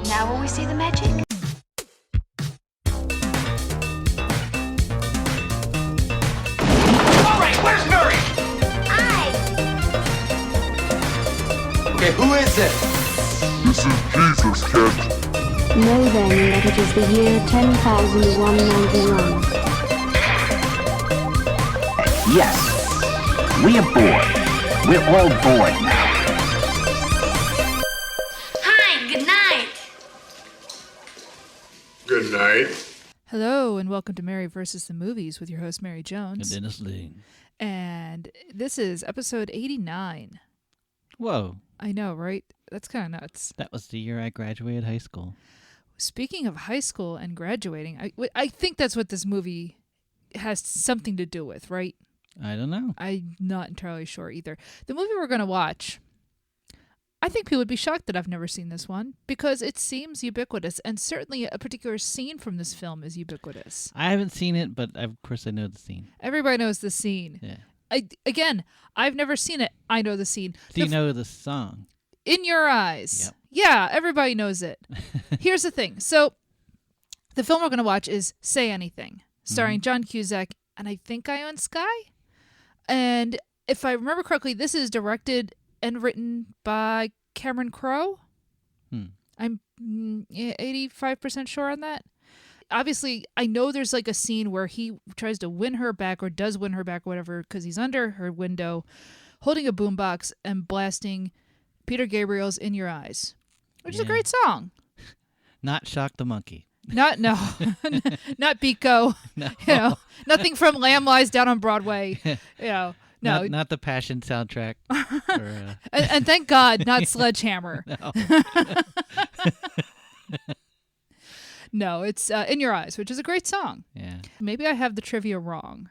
Now will we see the magic? All right, where's Murray? Okay, who is it? This is Jesus, kid. Know then that it is the year 10,191. Yes, we are bored. We're all bored now. Hi, good night. Good night. Hello, and welcome to Mary vs. the Movies with your host, Mary Jones. And Dennis Lee. And this is episode 89. Whoa. I know, right? That's kind of nuts. That was the year I graduated high school. Speaking of high school and graduating, I think that's what this movie has something to do with, right? I don't know. I'm not entirely sure either. The movie we're going to watch, I think people would be shocked that I've never seen this one because it seems ubiquitous, and certainly a particular scene from this film is ubiquitous. I haven't seen it, but of course I know the scene. Everybody knows the scene. Yeah. I've never seen it. I know the scene. Do you know the song? In Your Eyes. Yep. Yeah, everybody knows it. Here's the thing. So the film we're going to watch is Say Anything, starring John Cusack and I think Ione Skye. And if I remember correctly, this is directed and written by Cameron Crowe. I'm 85% sure on that. Obviously, I know there's like a scene where he tries to win her back or does win her back or whatever because he's under her window holding a boombox and blasting Peter Gabriel's In Your Eyes, which is a great song. Not Shock the Monkey. Not Biko. No. You know, nothing from Lamb Lies Down on Broadway. You know, no. Not the Passion soundtrack. Or, and thank God, not Sledgehammer. no. No, it's In Your Eyes, which is a great song. Yeah. Maybe I have the trivia wrong.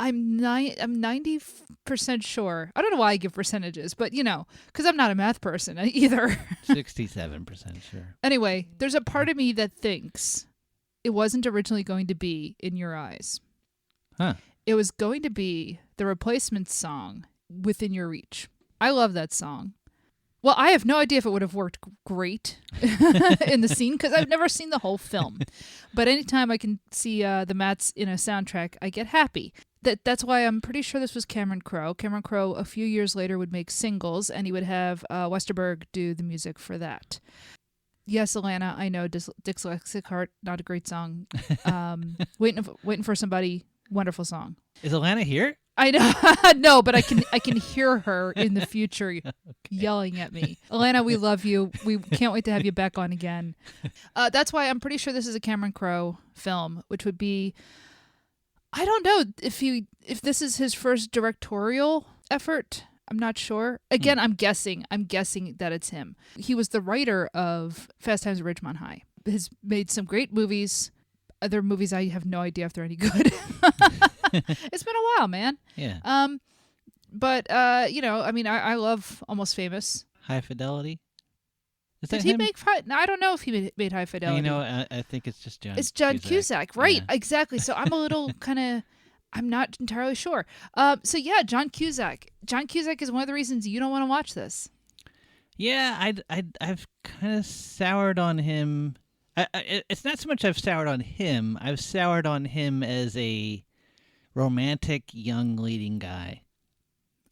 I'm 90% sure. I don't know why I give percentages, but you know, because I'm not a math person either. 67% sure. Anyway, there's a part of me that thinks it wasn't originally going to be In Your Eyes. Huh. It was going to be the replacement song, Within Your Reach. I love that song. Well, I have no idea if it would have worked great in the scene because I've never seen the whole film. But anytime I can see the Mats in a soundtrack, I get happy. That's why I'm pretty sure this was Cameron Crowe. Cameron Crowe, a few years later, would make Singles, and he would have Westerberg do the music for that. Yes, Alana, I know, Dyslexic Heart, not a great song. Waiting for Somebody, wonderful song. Is Alana here? I know, no, but I can hear her in the future yelling at me. Alana, we love you. We can't wait to have you back on again. That's why I'm pretty sure this is a Cameron Crowe film, which would be, I don't know if this is his first directorial effort. I'm not sure. Again, I'm guessing that it's him. He was the writer of Fast Times at Ridgemont High. Has made some great movies. Other movies I have no idea if they're any good. It's been a while, man. Yeah. But you know, I mean, I love Almost Famous. High Fidelity? Is Did that he him? make? I don't know if he made High Fidelity. You know, I think it's just John. It's John Cusack, right? Yeah. Exactly. So I'm a little kind of. I'm not entirely sure. So yeah, John Cusack. John Cusack is one of the reasons you don't want to watch this. Yeah, I've kind of soured on him. It's not so much I've soured on him. I've soured on him as a romantic young leading guy.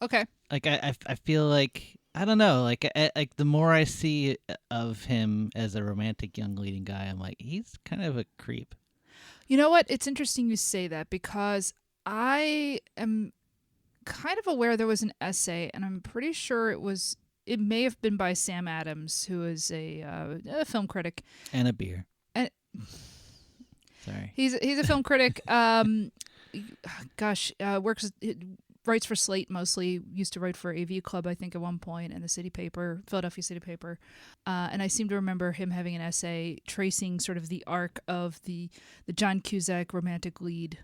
Okay. Like I feel like I don't know. Like the more I see of him as a romantic young leading guy, I'm like he's kind of a creep. You know what? It's interesting you say that because I am kind of aware there was an essay, and I'm pretty sure it may have been by Sam Adams, who is a film critic. And a beer. And Sorry. He's a film critic. Writes for Slate mostly. Used to write for AV Club, I think, at one point, and the City Paper, Philadelphia City Paper. And I seem to remember him having an essay tracing sort of the arc of the John Cusack romantic lead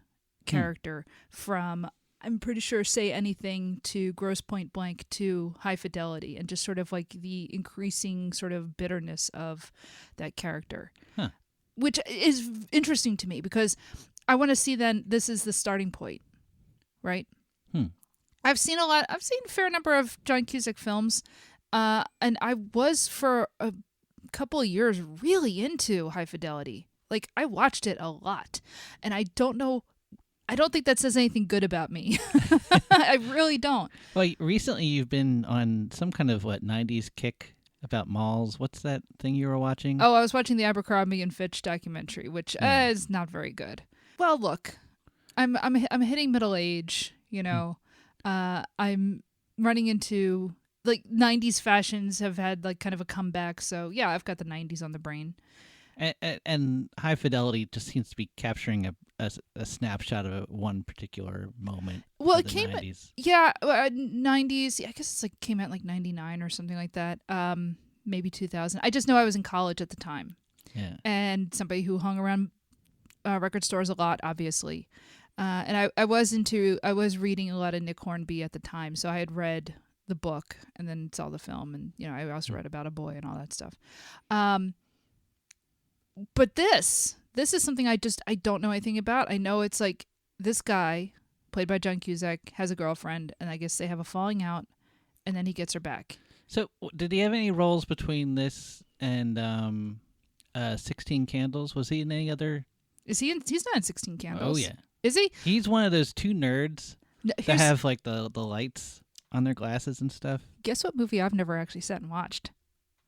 character from, I'm pretty sure, Say Anything to Grosse Point Blank to High Fidelity, and just sort of like the increasing sort of bitterness of that character. Huh. Which is interesting to me because I want to see then this is the starting point, right? I've seen a fair number of John Cusack films, and I was for a couple of years really into High Fidelity. Like, I watched it a lot, and I don't think that says anything good about me. I really don't. Well, recently you've been on some kind of 90s kick about malls. What's that thing you were watching? Oh, I was watching the Abercrombie and Fitch documentary, which is not very good. Well, look, I'm hitting middle age. You know, I'm running into like 90s fashions have had like kind of a comeback. So yeah, I've got the 90s on the brain. And High Fidelity just seems to be capturing a snapshot of one particular moment. Well, of it the came 90s. 90s. Yeah, I guess it's like came out like 99 or something like that. Maybe 2000. I just know I was in college at the time. Yeah. And somebody who hung around record stores a lot, obviously. And I was reading a lot of Nick Hornby at the time, so I had read the book and then saw the film, and I also read about a boy and all that stuff. But this is something I don't know anything about. I know it's like this guy, played by John Cusack, has a girlfriend, and I guess they have a falling out, and then he gets her back. So, did he have any roles between this and 16 Candles? Was he in any other? Is he in? He's not in 16 Candles. Oh yeah. Is he? He's one of those two nerds that have like the lights on their glasses and stuff. Guess what movie I've never actually sat and watched?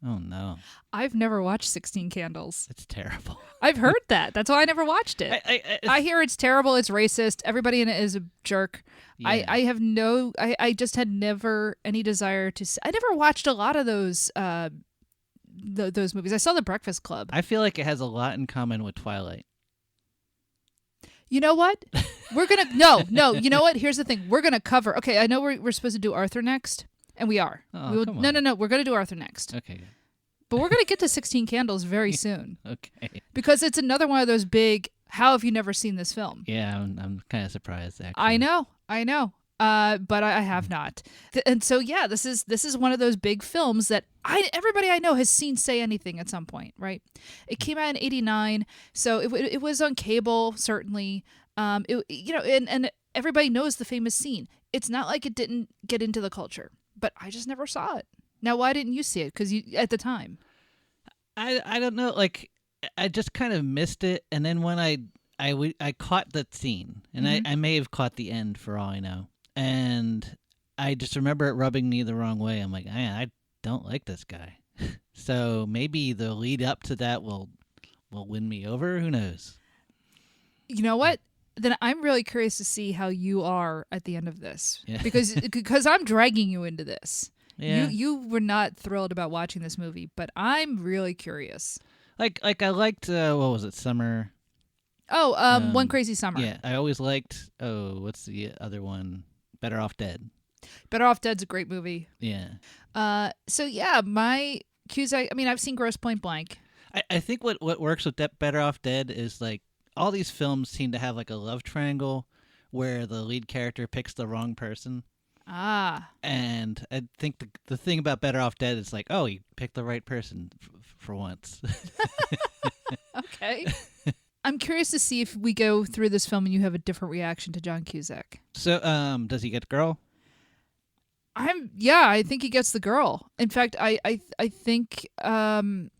Oh no. I've never watched 16 Candles. It's terrible. I've heard that. That's why I never watched it. I hear it's terrible, it's racist, everybody in it is a jerk. Yeah. I just had never any desire to I never watched a lot of those those movies. I saw The Breakfast Club. I feel like it has a lot in common with Twilight. You know what? We're going to no. You know what? Here's the thing. We're going to cover. Okay, I know we're supposed to do Arthur next, and we are. Oh, come on. No. We're going to do Arthur next. Okay. But we're going to get to 16 Candles very soon. Okay. Because it's another one of those big, how have you never seen this film? Yeah, I'm kind of surprised, actually. I know. But I have not. And so, yeah, this is one of those big films that everybody I know has seen Say Anything at some point, right? It came out in 89, so it was on cable, certainly. And everybody knows the famous scene. It's not like it didn't get into the culture, but I just never saw it. Now, why didn't you see it? Because you at the time. I don't know. Like, I just kind of missed it, and then when I caught that scene, and I may have caught the end for all I know, and I just remember it rubbing me the wrong way. I'm like, man, I don't like this guy. So maybe the lead up to that will win me over. Who knows? You know what? Then I'm really curious to see how you are at the end of this, because I'm dragging you into this. Yeah. You were not thrilled about watching this movie, but I'm really curious. Like I liked what was it, Summer? Oh, One Crazy Summer. Yeah, I always liked. Oh, what's the other one? Better Off Dead. Better Off Dead's a great movie. Yeah. So yeah, my Cusack. I mean, I've seen Gross Point Blank. I think what works with Better Off Dead is like all these films seem to have like a love triangle where the lead character picks the wrong person. Ah. And I think the thing about Better Off Dead is like, oh, he picked the right person for once. Okay. I'm curious to see if we go through this film and you have a different reaction to John Cusack. So, does he get the girl? I think he gets the girl. In fact, I think isn't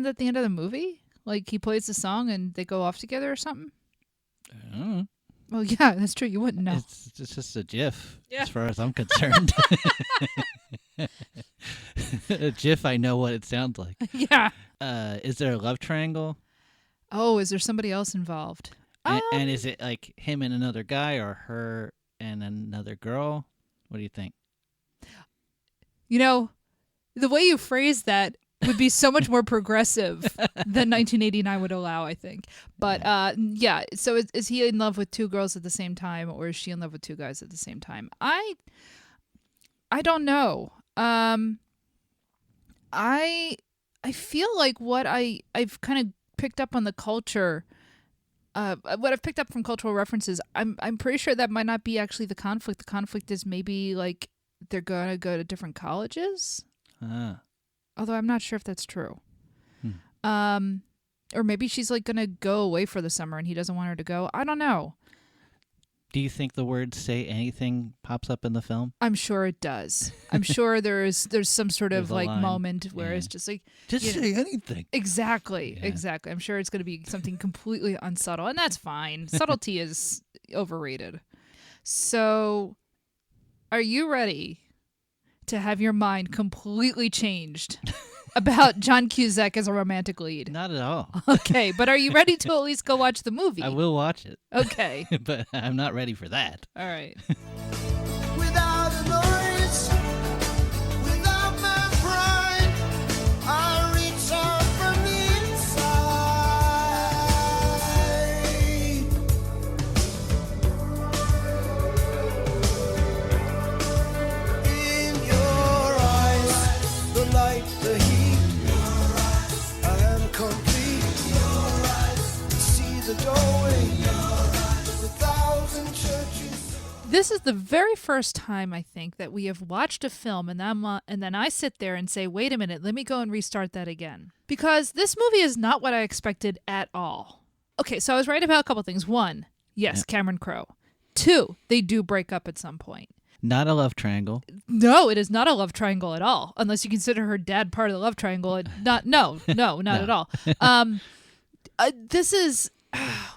that the end of the movie? Like he plays the song and they go off together or something? I don't know. Well, yeah, that's true. You wouldn't know. It's just a GIF, as far as I'm concerned. A GIF, I know what it sounds like. Yeah. Is there a love triangle? Oh, is there somebody else involved? And is it like him and another guy or her and another girl? What do you think? You know, the way you phrase that would be so much more progressive than 1989 would allow, I think. But yeah, so is he in love with two girls at the same time, or is she in love with two guys at the same time? I don't know. I feel like what I've kind of picked up on the culture, what I've picked up from cultural references, I'm pretty sure that might not be actually the conflict. The conflict is maybe like they're gonna go to different colleges. Although I'm not sure if that's true. Or maybe she's like gonna go away for the summer and he doesn't want her to go. I don't know. Do you think the word "say anything" pops up in the film? I'm sure it does. I'm sure there's some sort of There's a like line. moment where Yeah. it's just like Just you know- say anything. Exactly. Yeah. Exactly. I'm sure it's going to be something completely unsubtle, and that's fine. Subtlety is overrated. So, are you ready to have your mind completely changed about John Cusack as a romantic lead? Not at all. Okay, but are you ready to at least go watch the movie? I will watch it, Okay. but I'm not ready for that. All right. Without a noise, without my pride, I reach out from the inside. In your eyes, the light, the heat, I am complete. See the doorway, the thousand churches. This is the very first time I think that we have watched a film and then I sit there and say, wait a minute, let me go and restart that again. Because this movie is not what I expected at all. Okay, so I was right about a couple things. One, yes, Cameron Crowe. Two, they do break up at some point. Not a love triangle. No, it is not a love triangle at all, unless you consider her dad part of the love triangle. Not at all. This is...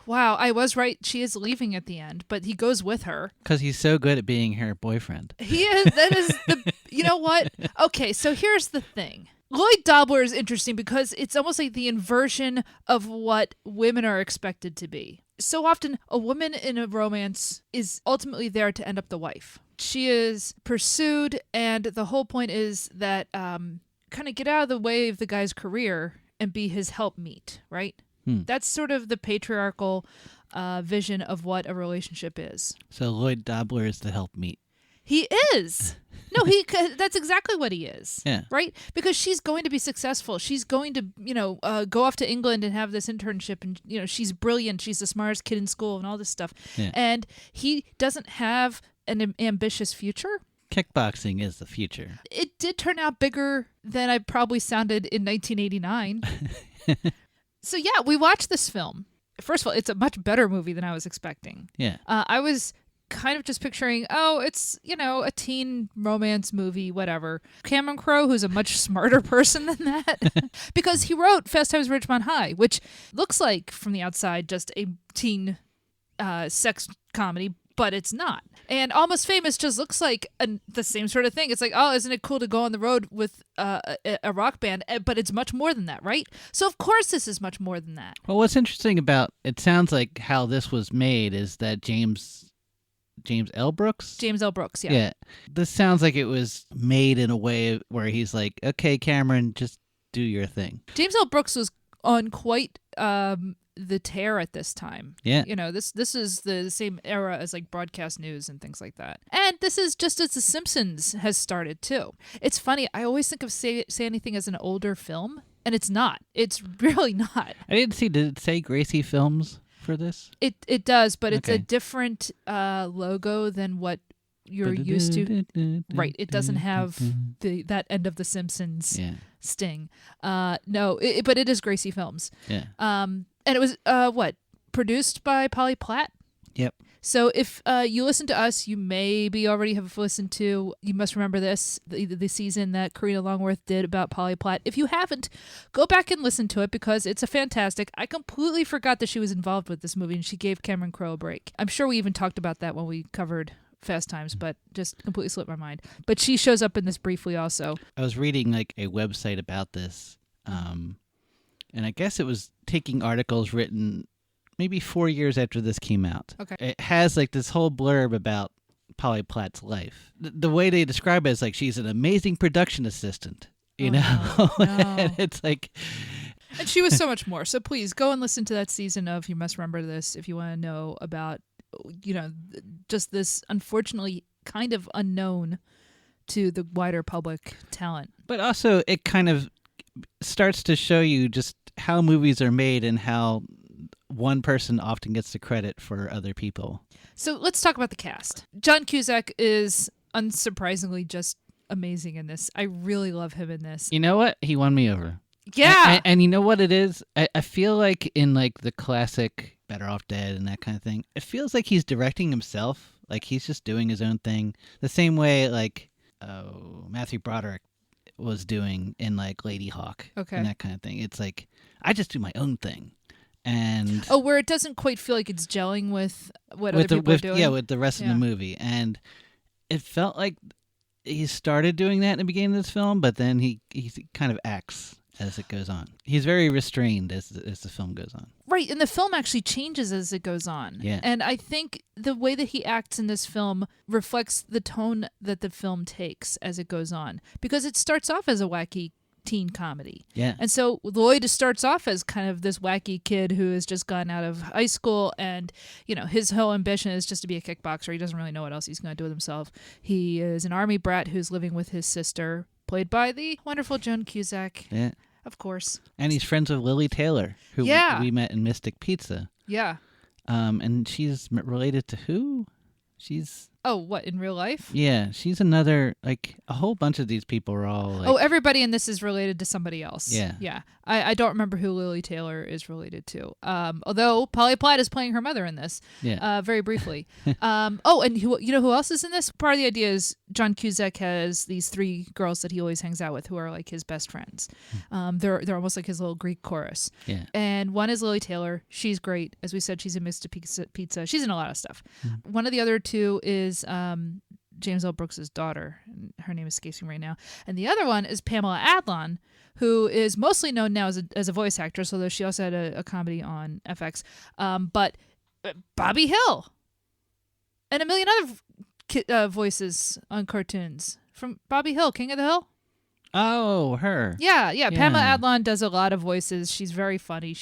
Wow, I was right. She is leaving at the end, but he goes with her. Because he's so good at being her boyfriend. He is. That is the. You know what? Okay, so here's the thing. Lloyd Dobler is interesting because it's almost like the inversion of what women are expected to be. So often, a woman in a romance is ultimately there to end up the wife. She is pursued, and the whole point is that kind of get out of the way of the guy's career and be his helpmeet, right? That's sort of the patriarchal vision of what a relationship is. So Lloyd Dobler is the helpmeet. He is. No, that's exactly what he is. Yeah. Right? Because she's going to be successful. She's going to, go off to England and have this internship. And, she's brilliant. She's the smartest kid in school and all this stuff. Yeah. And he doesn't have an ambitious future. Kickboxing is the future. It did turn out bigger than I probably sounded in 1989. So, yeah, we watched this film. First of all, it's a much better movie than I was expecting. Yeah. I was kind of just picturing, it's, a teen romance movie, whatever. Cameron Crowe, who's a much smarter person than that, because he wrote Fast Times at Ridgemont High, which looks like, from the outside, just a teen sex comedy, but it's not. And Almost Famous just looks like the same sort of thing. It's like, isn't it cool to go on the road with a rock band? But it's much more than that, right? So of course this is much more than that. Well, what's interesting about it sounds like how this was made is that James L. Brooks? James L. Brooks, yeah. Yeah. This sounds like it was made in a way where he's like, okay, Cameron, just do your thing. James L. Brooks was on quite the tear at this time. Yeah. This is the same era as like broadcast news and things like that. And this is just as The Simpsons has started too. It's funny, I always think of Say Anything as an older film, and it's not. It's really not. I didn't see, did it say Gracie Films for this? It does, but it's a Okay. different logo than what you're used to. Right. It doesn't have that end of The Simpsons Yeah. sting. No, but it is Gracie Films. Yeah. And it was produced by Polly Platt. Yep. So if you listen to us, you maybe already have listened to You Must Remember This, the season that Karina Longworth did about Polly Platt. If you haven't, go back and listen to it because it's a fantastic. I completely forgot that she was involved with this movie and she gave Cameron Crowe a break. I'm sure we even talked about that when we covered Fast Times, but just completely slipped my mind. But she shows up in this briefly also. I was reading like a website about this, and I guess it was taking articles written maybe 4 years after this came out. Okay. It has like this whole blurb about Polly Platt's life. The way they describe it is like she's an amazing production assistant, you know? No. And it's like... And she was so much more. So please go and listen to that season of You Must Remember This if you want to know about, just this unfortunately kind of unknown to the wider public talent. But also it kind of starts to show you just how movies are made and how one person often gets the credit for other people. So let's talk about the cast. John Cusack is unsurprisingly just amazing in this. I really love him in this. You know what? He won me over. Yeah. And you know what it is? I feel like in like the classic Better Off Dead and that kind of thing. It feels like he's directing himself. Like he's just doing his own thing. The same way like Matthew Broderick was doing in like Lady Hawk and that kind of thing. It's like, I just do my own thing. And where it doesn't quite feel like it's gelling with what other people are doing. Yeah, with the rest of the movie. And it felt like he started doing that in the beginning of this film, but then he kind of acts as it goes on. He's very restrained as the film goes on. Right, and the film actually changes as it goes on. Yeah. And I think the way that he acts in this film reflects the tone that the film takes as it goes on. Because it starts off as a wacky teen comedy. Yeah. And so Lloyd starts off as kind of this wacky kid who has just gotten out of high school, and his whole ambition is just to be a kickboxer. He doesn't really know what else he's going to do with himself. He is an army brat who's living with his sister, played by the wonderful John Cusack. Yeah. Of course. And he's friends with Lily Taylor, who we met in Mystic Pizza. Yeah. And she's related to who? She's... Oh, what, in real life? Yeah, she's another, like, a whole bunch of these people are all, like... Oh, everybody in this is related to somebody else. Yeah. Yeah. I don't remember who Lily Taylor is related to. Although Polly Platt is playing her mother in this. Yeah. Very briefly. And who else is in this? Part of the idea is John Cusack has these 3 girls that he always hangs out with who are, like, his best friends. They're almost like his little Greek chorus. Yeah. And one is Lily Taylor. She's great. As we said, she's in Mr. Pizza. She's in a lot of stuff. One of the other 2 is James L. Brooks' daughter. Her name escapes me right now. And the other one is Pamela Adlon, who is mostly known now as a voice actress, although she also had a comedy on FX. But Bobby Hill and a million other voices on cartoons. From Bobby Hill, King of the Hill. Oh, her. Yeah. Pamela Adlon does a lot of voices. She's very funny.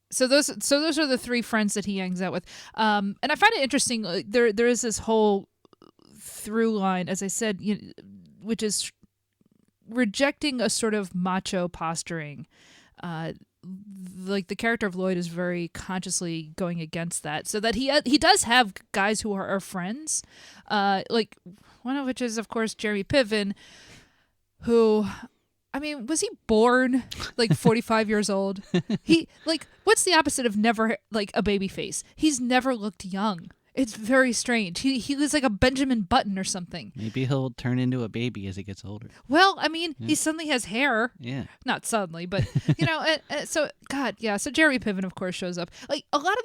So those are the 3 friends that he hangs out with. And I find it interesting. There is this whole through line, as I said, which is rejecting a sort of macho posturing. Like the character of Lloyd is very consciously going against that, so that he does have guys who are friends. Like one of which is, of course, Jeremy Piven, who... I mean, was he born like 45 years old? What's the opposite of never like a baby face? He's never looked young. It's very strange. He looks like a Benjamin Button or something. Maybe he'll turn into a baby as he gets older. Well, I mean, he suddenly has hair. Yeah. Not suddenly, but so Jeremy Piven, of course, shows up. Like a lot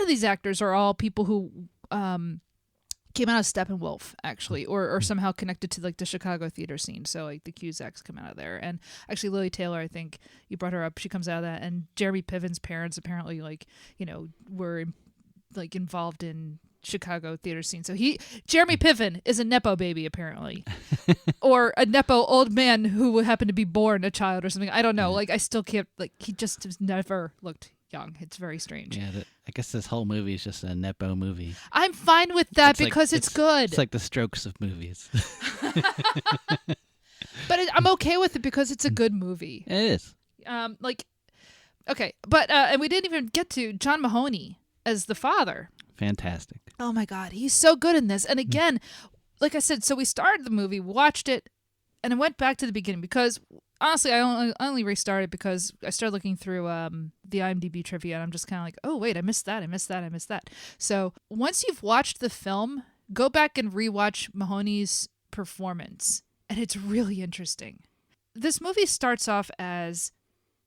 of these actors are all people who came out of Steppenwolf, actually, or somehow connected to like the Chicago theater scene. So like the Cusacks come out of there, and actually Lily Taylor, I think you brought her up. She comes out of that, and Jeremy Piven's parents apparently were like involved in Chicago theater scene. So Jeremy Piven is a nepo baby apparently, or a nepo old man who happened to be born a child or something. I don't know. Like I still can't. Like he just has never looked young. It's very strange. Yeah, I guess this whole movie is just a nepo movie. I'm fine with that because it's good. It's like the Strokes of movies. But I'm okay with it because it's a good movie. It is. Okay, but and we didn't even get to John Mahoney as the father. Fantastic. Oh my God, he's so good in this. And again, like I said, so we started the movie, watched it, and I went back to the beginning because honestly, I only restarted because I started looking through the IMDb trivia, and I'm just kind of like, oh wait, I missed that. So once you've watched the film, go back and rewatch Mahoney's performance, and it's really interesting. This movie starts off as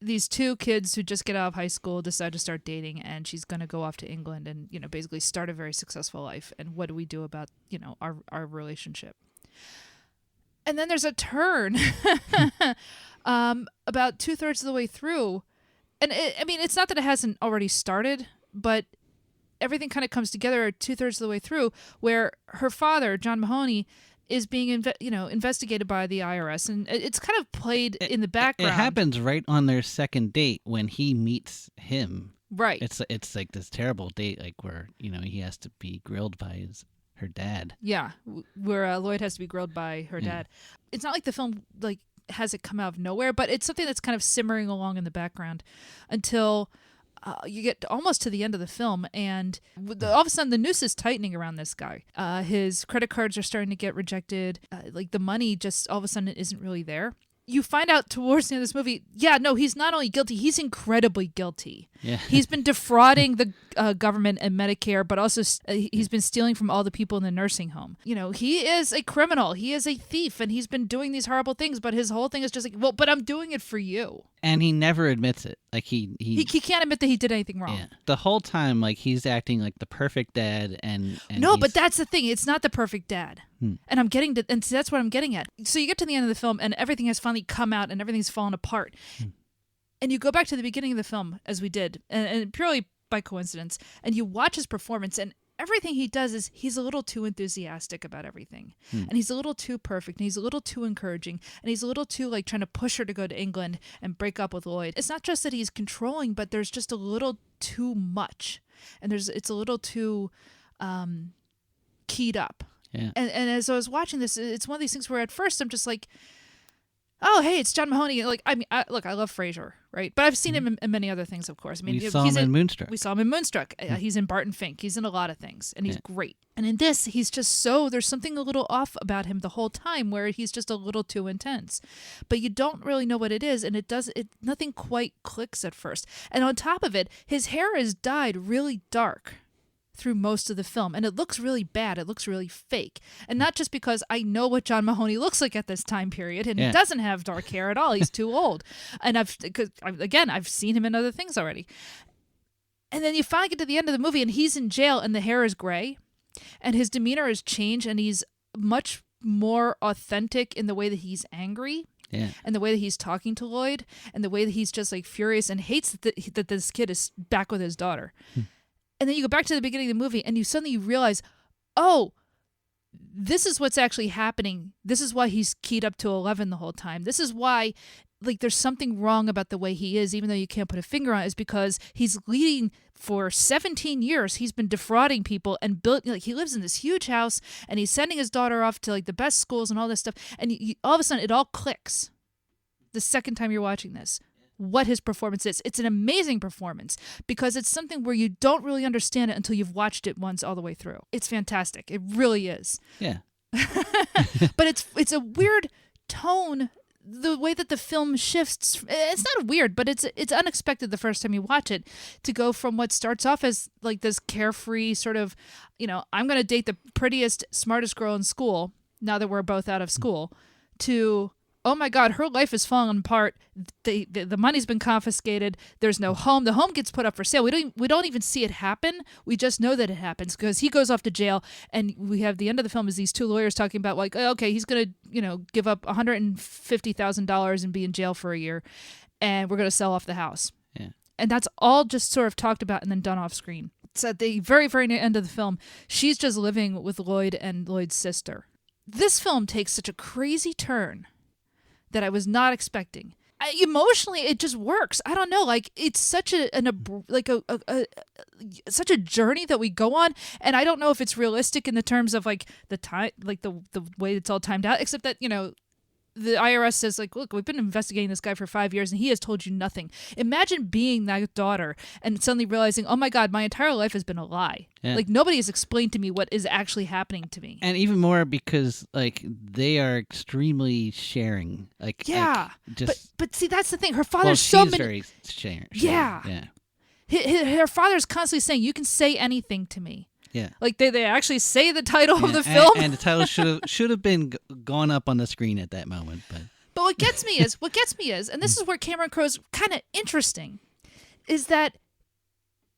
these 2 kids who just get out of high school decide to start dating, and she's going to go off to England and basically start a very successful life. And what do we do about our relationship? And then there's a turn about 2/3 of the way through. And it's not that it hasn't already started, but everything kind of comes together at 2/3 of the way through, where her father, John Mahoney, is being investigated by the IRS. And it's kind of played in the background. It happens right on their second date when he meets him. Right. It's like this terrible date, like where, he has to be grilled by her dad. Yeah, where Lloyd has to be grilled by her dad. It's not like the film has it come out of nowhere, but it's something that's kind of simmering along in the background until you get almost to the end of the film, and all of a sudden the noose is tightening around this guy. His credit cards are starting to get rejected. The money just all of a sudden isn't really there. you find out towards the end of this movie, yeah, no, he's not only guilty, he's incredibly guilty. Yeah. He's been defrauding the government and Medicare, but also he's been stealing from all the people in the nursing home. You know, he is a criminal. He is a thief, and he's been doing these horrible things, but his whole thing is just like, well, but I'm doing it for you. And he never admits it. Like he can't admit that he did anything wrong. Yeah. The whole time, like, he's acting like the perfect dad, and no, but that's the thing. It's not the perfect dad. And I'm getting to, and that's what I'm getting at. So you get to the end of the film, and everything has finally come out, and everything's fallen apart. And you go back to the beginning of the film, as we did, and purely by coincidence, and you watch his performance, and everything he does is he's a little too enthusiastic about everything. And he's a little too perfect, and he's a little too encouraging, and he's a little too, like, trying to push her to go to England and break up with Lloyd. It's not just that he's controlling, but there's just a little too much. And it's a little too keyed up. Yeah. And as I was watching this, it's one of these things where at first I'm just like, oh, hey, it's John Mahoney. Like, I mean, I love Frasier, right? But I've seen him in many other things, of course. I mean, we saw him in Moonstruck. We saw him in Moonstruck. He's in Barton Fink. He's in a lot of things, and he's great. And in this, he's just there's something a little off about him the whole time, where he's just a little too intense. But you don't really know what it is, and nothing quite clicks at first. And on top of it, his hair is dyed really dark through most of the film, and it looks really bad. It looks really fake, and not just because I know what John Mahoney looks like at this time period, and he doesn't have dark hair at all. He's too old, and I've seen him in other things already. And then you finally get to the end of the movie, and he's in jail, and the hair is gray, and his demeanor has changed, and he's much more authentic in the way that he's angry. Yeah. And the way that he's talking to Lloyd, and the way that he's just like furious and hates that this kid is back with his daughter. And then you go back to the beginning of the movie, and you suddenly realize, oh, this is what's actually happening. This is why he's keyed up to 11 the whole time. This is why, like, there's something wrong about the way he is, even though you can't put a finger on it, is because he's leading for 17 years. He's been defrauding people and he lives in this huge house, and he's sending his daughter off to, like, the best schools and all this stuff. And all of a sudden, it all clicks the second time you're watching this. What his performance is. It's an amazing performance because it's something where you don't really understand it until you've watched it once all the way through. It's fantastic. It really is. Yeah. But it's a weird tone, the way that the film shifts. It's not weird, but it's unexpected the first time you watch it, to go from what starts off as like this carefree sort of, you know, I'm going to date the prettiest, smartest girl in school now that we're both out of school, to, oh my God, her life is falling apart. The money's been confiscated. There's no home. The home gets put up for sale. We don't even see it happen. We just know that it happens because he goes off to jail, and we have the end of the film is these two lawyers talking about, like, okay, he's gonna, you know, give up $150,000 and be in jail for a year, and we're gonna sell off the house. Yeah. And that's all just sort of talked about and then done off screen. So at the very, very end of the film, she's just living with Lloyd and Lloyd's sister. This film takes such a crazy turn that I was not expecting. Emotionally, it just works. I don't know, like, it's such such a journey that we go on, and I don't know if it's realistic in the terms of like the time, like the way it's all timed out. Except that, you know, the IRS says, like, look, we've been investigating this guy for 5 years, and he has told you nothing. Imagine being that daughter and suddenly realizing, oh my God, my entire life has been a lie. Yeah. Like, nobody has explained to me what is actually happening to me. And even more because, like, they are extremely sharing. Like, yeah, like, just, but see, that's the thing. Her father's well, she's very sharing. Yeah. Her father's constantly saying, you can say anything to me. Yeah, like they actually say the title of the film, and the title should have been gone up on the screen at that moment. But what gets me is, and this is where Cameron Crowe's kind of interesting, is that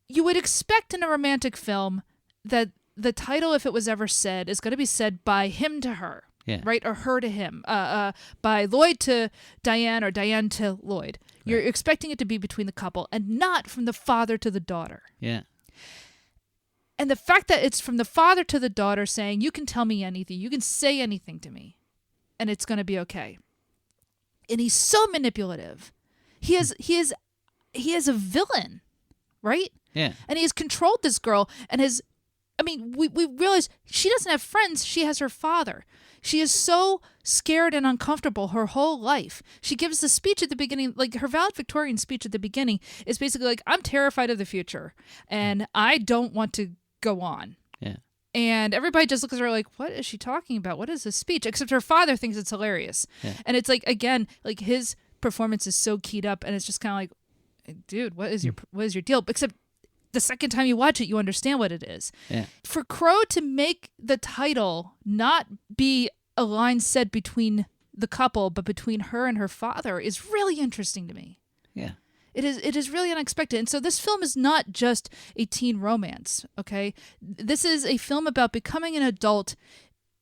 you would expect in a romantic film that the title, if it was ever said, is going to be said by him to her, right, or her to him, by Lloyd to Diane or Diane to Lloyd. Right. You're expecting it to be between the couple, and not from the father to the daughter. Yeah. And the fact that it's from the father to the daughter saying, you can tell me anything, you can say anything to me, and it's going to be okay. And he's so manipulative. He is a villain, right? Yeah. And he has controlled this girl, and we realize she doesn't have friends, she has her father. She is so scared and uncomfortable her whole life. She gives the speech at the beginning, like her valedictorian speech at the beginning is basically like, I'm terrified of the future, and I don't want to go on. Yeah. And everybody just looks at her like, what is she talking about? What is this speech? Except her father thinks it's hilarious. Yeah. And it's like, again, like his performance is so keyed up, and it's just kind of like, dude, what is your deal? Except the second time you watch it, you understand what it is. Yeah. For Crowe to make the title not be a line said between the couple, but between her and her father is really interesting to me. Yeah. It is really unexpected. And so this film is not just a teen romance, okay? This is a film about becoming an adult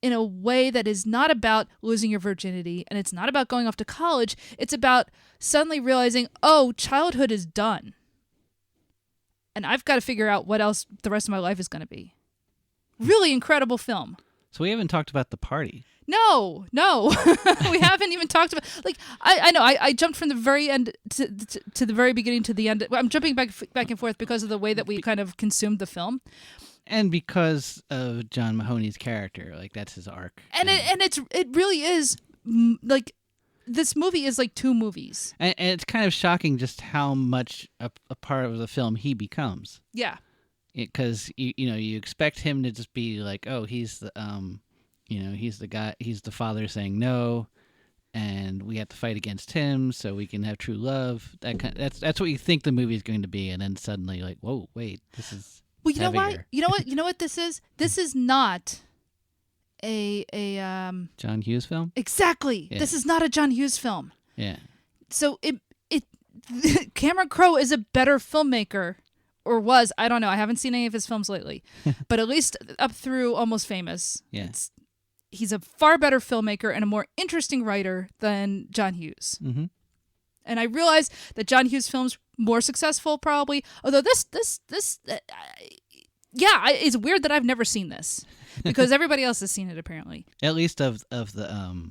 in a way that is not about losing your virginity, and it's not about going off to college. It's about suddenly realizing, oh, childhood is done. And I've got to figure out what else the rest of my life is going to be. Really incredible film. So we haven't talked about the party. No, we haven't even talked about. Like I know I jumped from the very end to the very beginning to the end. I'm jumping back and forth because of the way that we kind of consumed the film, and because of John Mahoney's character, like that's his arc. And it really is like this movie is like two movies. And it's kind of shocking just how much a part of the film he becomes. Yeah, because you expect him to just be like, oh, he's the he's the guy, he's the father saying no, and we have to fight against him so we can have true love. That's what you think the movie is going to be, and then suddenly like, whoa, wait, this is well, heavier. you know what this is. This is not a John Hughes film. Exactly. Yeah. This is not a John Hughes film. Yeah. So it Cameron Crowe is a better filmmaker. Or was, I don't know. I haven't seen any of his films lately. But at least up through Almost Famous, Yeah. He's a far better filmmaker and a more interesting writer than John Hughes. Mm-hmm. And I realize that John Hughes' films more successful probably. Although it's weird that I've never seen this because everybody else has seen it apparently. At least of the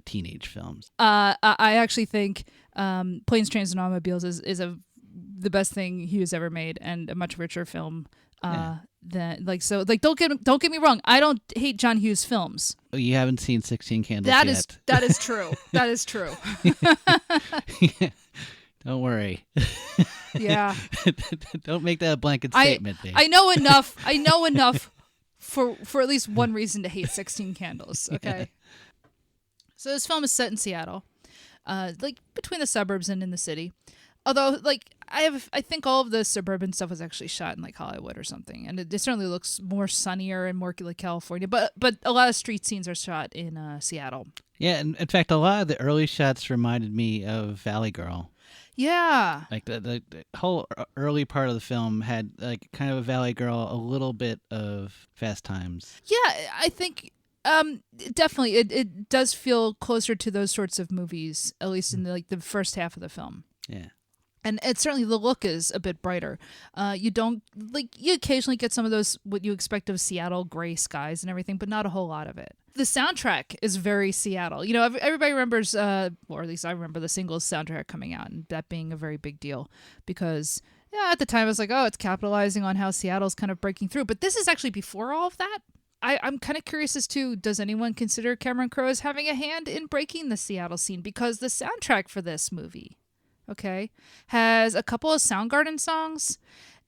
teenage films. I actually think Planes, Trains, and Automobiles is the best thing Hughes ever made and a much richer film. Don't get me wrong. I don't hate John Hughes films. Oh, you haven't seen 16 Candles yet. That is true. That is true. Don't worry. Yeah. Don't make that a blanket statement. Dave. I know enough for at least one reason to hate 16 Candles. Okay. Yeah. So this film is set in Seattle, like between the suburbs and in the city. Although, like, I think all of the suburban stuff was actually shot in like Hollywood or something, and it certainly looks more sunnier and more like California. But a lot of street scenes are shot in Seattle. Yeah, and in fact, a lot of the early shots reminded me of Valley Girl. Yeah, like the whole early part of the film had like kind of a Valley Girl, a little bit of Fast Times. Yeah, I think. Definitely, it does feel closer to those sorts of movies, at least in the first half of the film. Yeah. And certainly the look is a bit brighter. You occasionally get some of those, what you expect of Seattle gray skies and everything, but not a whole lot of it. The soundtrack is very Seattle. You know, everybody remembers, or at least I remember the singles soundtrack coming out and that being a very big deal because, at the time I was like, oh, it's capitalizing on how Seattle's kind of breaking through. But this is actually before all of that. I'm kind of curious as to, does anyone consider Cameron Crowe as having a hand in breaking the Seattle scene? Because the soundtrack for this movie, has a couple of Soundgarden songs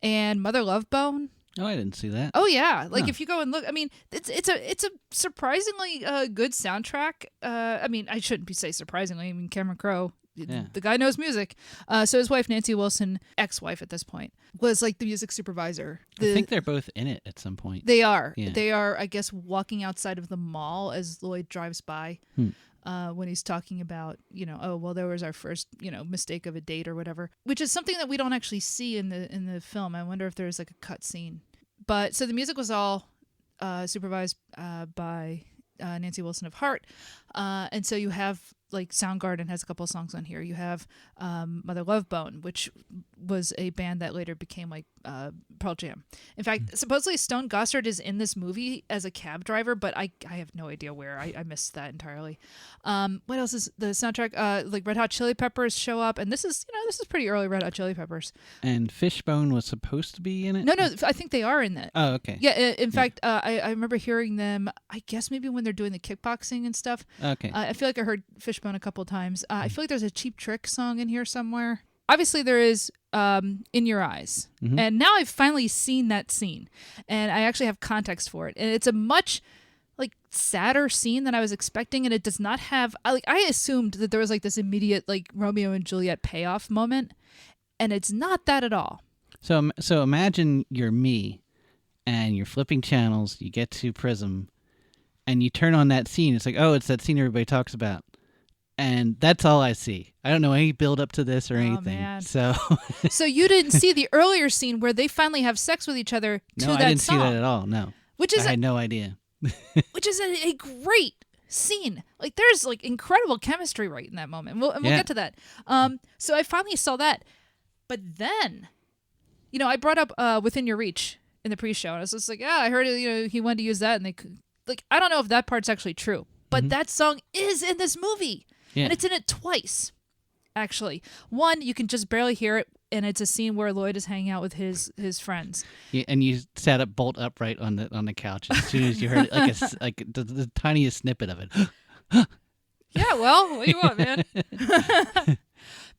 and Mother Love Bone. Oh, I didn't see that. Oh yeah, if you go and look, I mean, it's a surprisingly good soundtrack. I mean, I shouldn't say surprisingly. I mean, Cameron Crowe, the guy knows music. So his wife Nancy Wilson, ex-wife at this point, was like the music supervisor. I think they're both in it at some point. They are. Yeah. They are. I guess walking outside of the mall as Lloyd drives by. When he's talking about, there was our first, mistake of a date or whatever, which is something that we don't actually see in the film. I wonder if there's like a cut scene. But so the music was all supervised by Nancy Wilson of Heart. And so you have like Soundgarden has a couple of songs on here. You have Mother Love Bone, which was a band that later became like Pearl Jam. In fact, supposedly Stone Gossard is in this movie as a cab driver, but I have no idea where. I missed that entirely. What else is the soundtrack? Like Red Hot Chili Peppers show up, and this is pretty early Red Hot Chili Peppers. And Fishbone was supposed to be in it? No, I think they are in that. Oh, okay. Yeah, in fact, I remember hearing them, I guess maybe when they're doing the kickboxing and stuff. Okay. I feel like I heard Fishbone a couple of times. I feel like there's a Cheap Trick song in here somewhere. Obviously, there is In Your Eyes. And now I've finally seen that scene, and I actually have context for it. And it's a much like sadder scene than I was expecting, and it does not have I assumed that there was like this immediate like Romeo and Juliet payoff moment, and it's not that at all. So imagine you're me, and you're flipping channels. You get to Prism, and you turn on that scene. It's like, oh, it's that scene everybody talks about. And that's all I see. I don't know any build up to this or anything. Man. So So you didn't see the earlier scene where they finally have sex with each other to no, that I didn't song. see that at all. No, Which is I had no idea. which is a great scene. Like there's like incredible chemistry right in that moment. We'll get to that. So I finally saw that. But then, I brought up Within Your Reach in the pre-show. And I was just like, yeah, I heard he wanted to use that, and they could, like, I don't know if that part's actually true, but that song is in this movie. Yeah. And it's in it twice, actually. One, you can just barely hear it, and it's a scene where Lloyd is hanging out with his friends. Yeah, and you sat up bolt upright on the couch as soon as you heard it, like the tiniest snippet of it. Yeah, well, what do you want, man?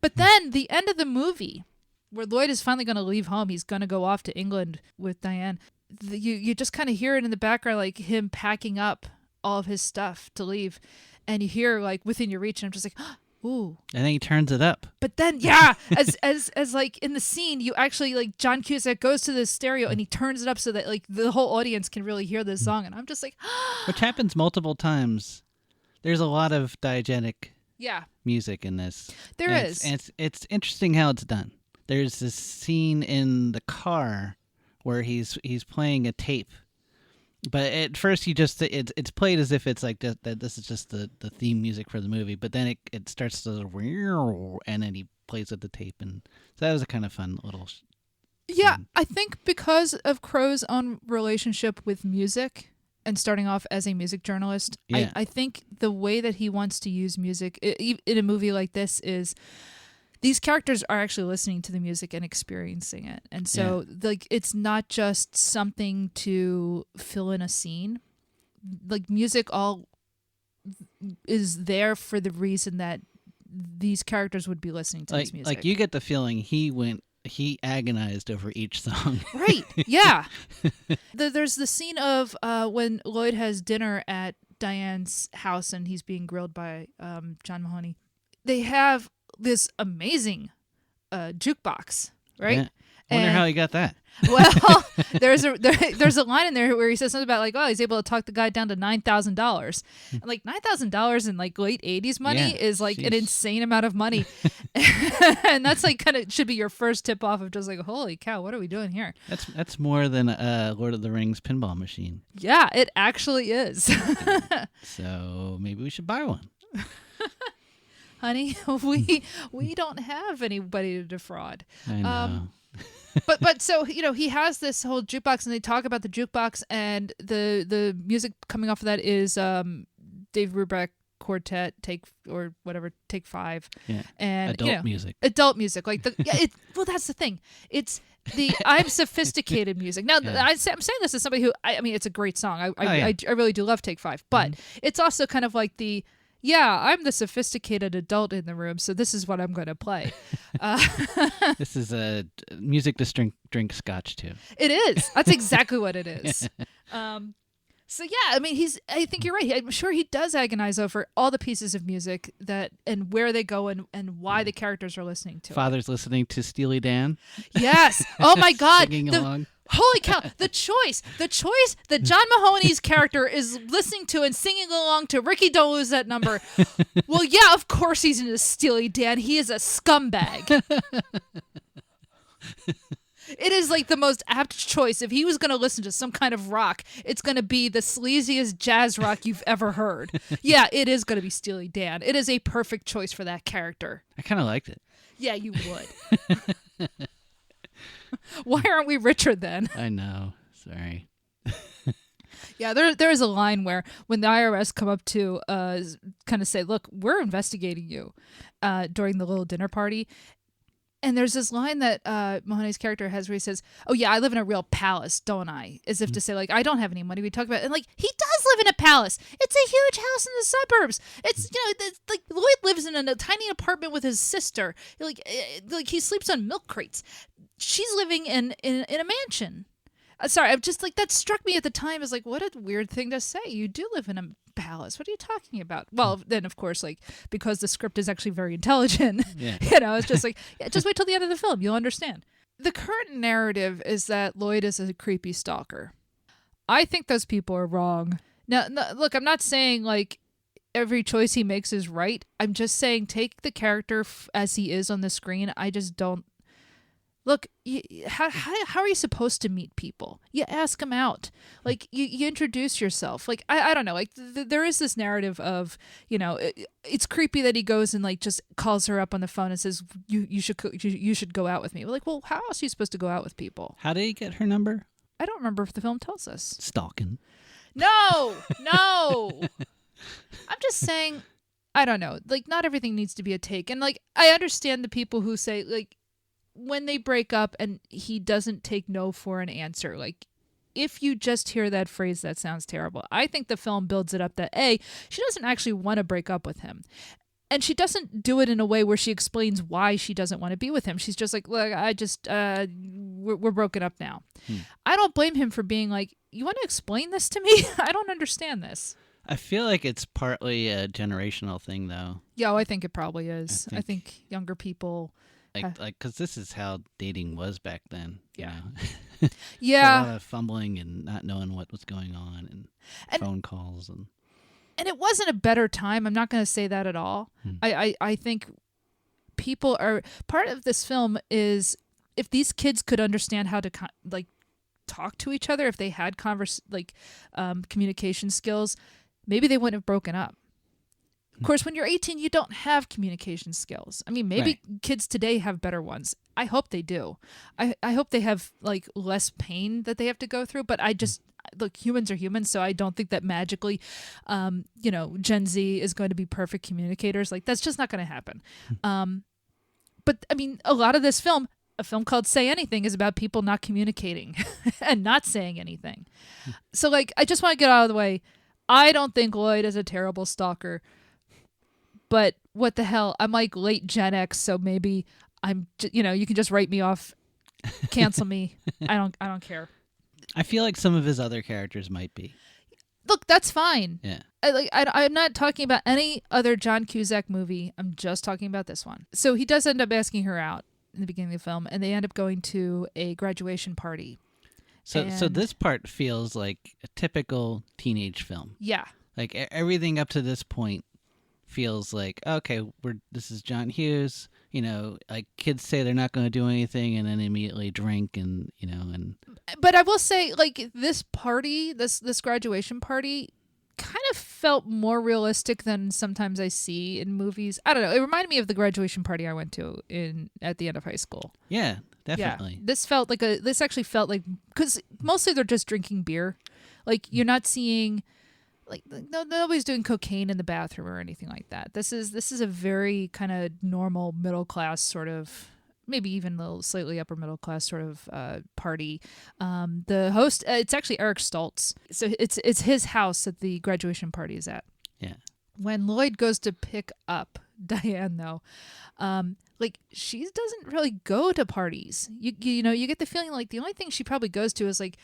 But then the end of the movie, where Lloyd is finally going to leave home, he's going to go off to England with Diane. You just kind of hear it in the background, like him packing up all of his stuff to leave. And you hear like Within Your Reach, and I'm just like, ooh. And then he turns it up. But then, yeah, as like in the scene, you actually like John Cusack goes to the stereo and he turns it up so that like the whole audience can really hear this song. And I'm just like, which happens multiple times. There's a lot of diegetic music in this. There is. And it's interesting how it's done. There's this scene in the car where he's playing a tape. But at first, it's played as if it's like that. This is just the theme music for the movie. But then it starts to, and then he plays with the tape, and so that was a kind of fun little. Yeah, I think because of Crowe's own relationship with music and starting off as a music journalist, I think the way that he wants to use music in a movie like this is. These characters are actually listening to the music and experiencing it. And so like it's not just something to fill in a scene. Like music all is there for the reason that these characters would be listening to this music. Like you get the feeling he agonized over each song. Right. Yeah. There's the scene of when Lloyd has dinner at Diane's house and he's being grilled by John Mahoney. They have this amazing jukebox, right? Yeah. Wonder how he got that. Well, there's a line in there where he says something about like, oh, he's able to talk the guy down to $9,000. And like $9,000 in like late 80s money is like an insane amount of money. And that's like kind of should be your first tip off of just like, holy cow, what are we doing here? That's more than a Lord of the Rings pinball machine. Yeah, it actually is. So maybe we should buy one. Honey, we don't have anybody to defraud. I know. But so he has this whole jukebox, and they talk about the jukebox, and the music coming off of that is Dave Brubeck Quartet take 5. Yeah. And adult music. Adult music, like well, that's the thing. It's the I'm sophisticated music. Now I'm saying this as somebody who I mean it's a great song. I really do love Take 5, but it's also kind of like the. Yeah, I'm the sophisticated adult in the room, so this is what I'm going to play. This is a music to drink scotch to. It is. That's exactly what it is. So yeah, I mean, I think you're right. I'm sure he does agonize over all the pieces of music and where they go and why the characters are listening to. Father's listening to Steely Dan. Yes. Oh my God. Singing along. Holy cow, the choice that John Mahoney's character is listening to and singing along to Ricky Don't Lose That Number. Well, yeah, of course he's into Steely Dan. He is a scumbag. It is like the most apt choice. If he was going to listen to some kind of rock, it's going to be the sleaziest jazz rock you've ever heard. Yeah, it is going to be Steely Dan. It is a perfect choice for that character. I kind of liked it. Yeah, you would. Why aren't we richer then? I know. Sorry. Yeah, there is a line where when the IRS come up to kind of say, look, we're investigating you during the little dinner party. And there's this line that Mahoney's character has where he says, "Oh yeah, I live in a real palace, don't I?" As if to say, like, I don't have any money. We talk about it. And like, he does live in a palace. It's a huge house in the suburbs. It's, it's like Lloyd lives in a tiny apartment with his sister. Like he sleeps on milk crates. She's living in a mansion. Sorry, I'm just like, that struck me at the time as like, what a weird thing to say. You do live in a palace. What are you talking about? Well, then of course, like, because the script is actually very intelligent, it's just like, just wait till the end of the film. You'll understand. The current narrative is that Lloyd is a creepy stalker. I think those people are wrong. Now, look, I'm not saying like every choice he makes is right. I'm just saying take the character as he is on the screen. I just don't. Look, how are you supposed to meet people? You ask them out. Like, you introduce yourself. Like, I don't know. Like, there is this narrative of, it's creepy that he goes and, like, just calls her up on the phone and says, you should go out with me. We're like, well, how else are you supposed to go out with people? How did he get her number? I don't remember if the film tells us. Stalking. No. I'm just saying, I don't know. Like, not everything needs to be a take. And, like, I understand the people who say, like, when they break up and he doesn't take no for an answer, like, if you just hear that phrase, that sounds terrible. I think the film builds it up that she doesn't actually want to break up with him, and she doesn't do it in a way where she explains why she doesn't want to be with him. She's just like, look, we're broken up now. I don't blame him for being like, you want to explain this to me? I don't understand this. I feel like it's partly a generational thing, though. Yeah, I think it probably is. I think younger people. Like, because this is how dating was back then. Yeah. Yeah. A lot of fumbling and not knowing what was going on and phone calls. And it wasn't a better time. I'm not going to say that at all. I think people are, part of this film is, if these kids could understand how to, like, talk to each other, if they had communication skills, maybe they wouldn't have broken up. Of course, when you're 18, you don't have communication skills. I mean, maybe kids today have better ones. I hope they do. I hope they have, like, less pain that they have to go through. But I just, look, humans are humans, so I don't think that magically, Gen Z is going to be perfect communicators. Like, that's just not going to happen. But, I mean, a lot of this film, a film called Say Anything, is about people not communicating and not saying anything. So, like, I just want to get out of the way. I don't think Lloyd is a terrible stalker. But what the hell? I'm like late Gen X, so maybe I'm, you can just write me off, cancel me. I don't care. I feel like some of his other characters might be. Look, that's fine. Yeah. I'm not talking about any other John Cusack movie. I'm just talking about this one. So he does end up asking her out in the beginning of the film, and they end up going to a graduation party. So this part feels like a typical teenage film. Yeah. Like everything up to this point feels like, okay, this is John Hughes, like kids say they're not going to do anything and then immediately drink and. But I will say, like, this party, this graduation party kind of felt more realistic than sometimes I see in movies. I don't know. It reminded me of the graduation party I went to at the end of high school. Yeah, definitely. Yeah. This actually felt like, because mostly they're just drinking beer. Like, you're not seeing, like, nobody's doing cocaine in the bathroom or anything like that. This is a very kind of normal middle class sort of, maybe even a little slightly upper middle class sort of party. The host, it's actually Eric Stoltz. So it's his house that the graduation party is at. Yeah. When Lloyd goes to pick up Diane, though, like, she doesn't really go to parties. You get the feeling like the only thing she probably goes to is like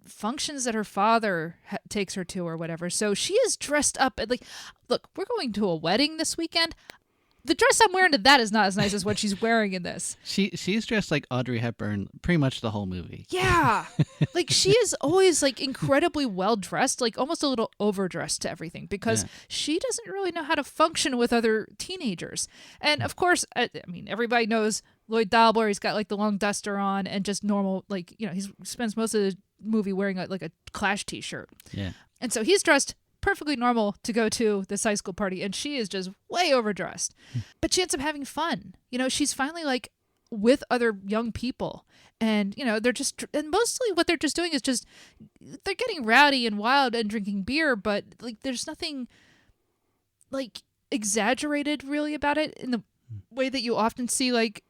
functions that her father takes her to or whatever. So she is dressed up and, like, look, we're going to a wedding this weekend. The dress I'm wearing to that is not as nice as what she's wearing in this. She's dressed like Audrey Hepburn pretty much the whole movie. Yeah. Like, she is always, like, incredibly well dressed, like almost a little overdressed to everything, because she doesn't really know how to function with other teenagers. And of course, I mean, everybody knows Lloyd Dobler. He's got, like, the long duster on and just normal, like, he spends most of the movie wearing like a Clash t-shirt. Yeah. And so he's dressed perfectly normal to go to this high school party, and she is just way overdressed. But she ends up having fun. She's finally, like, with other young people, and they're just, and mostly what they're just doing is just, they're getting rowdy and wild and drinking beer, but, like, there's nothing, like, exaggerated really about it in the way that you often see, like,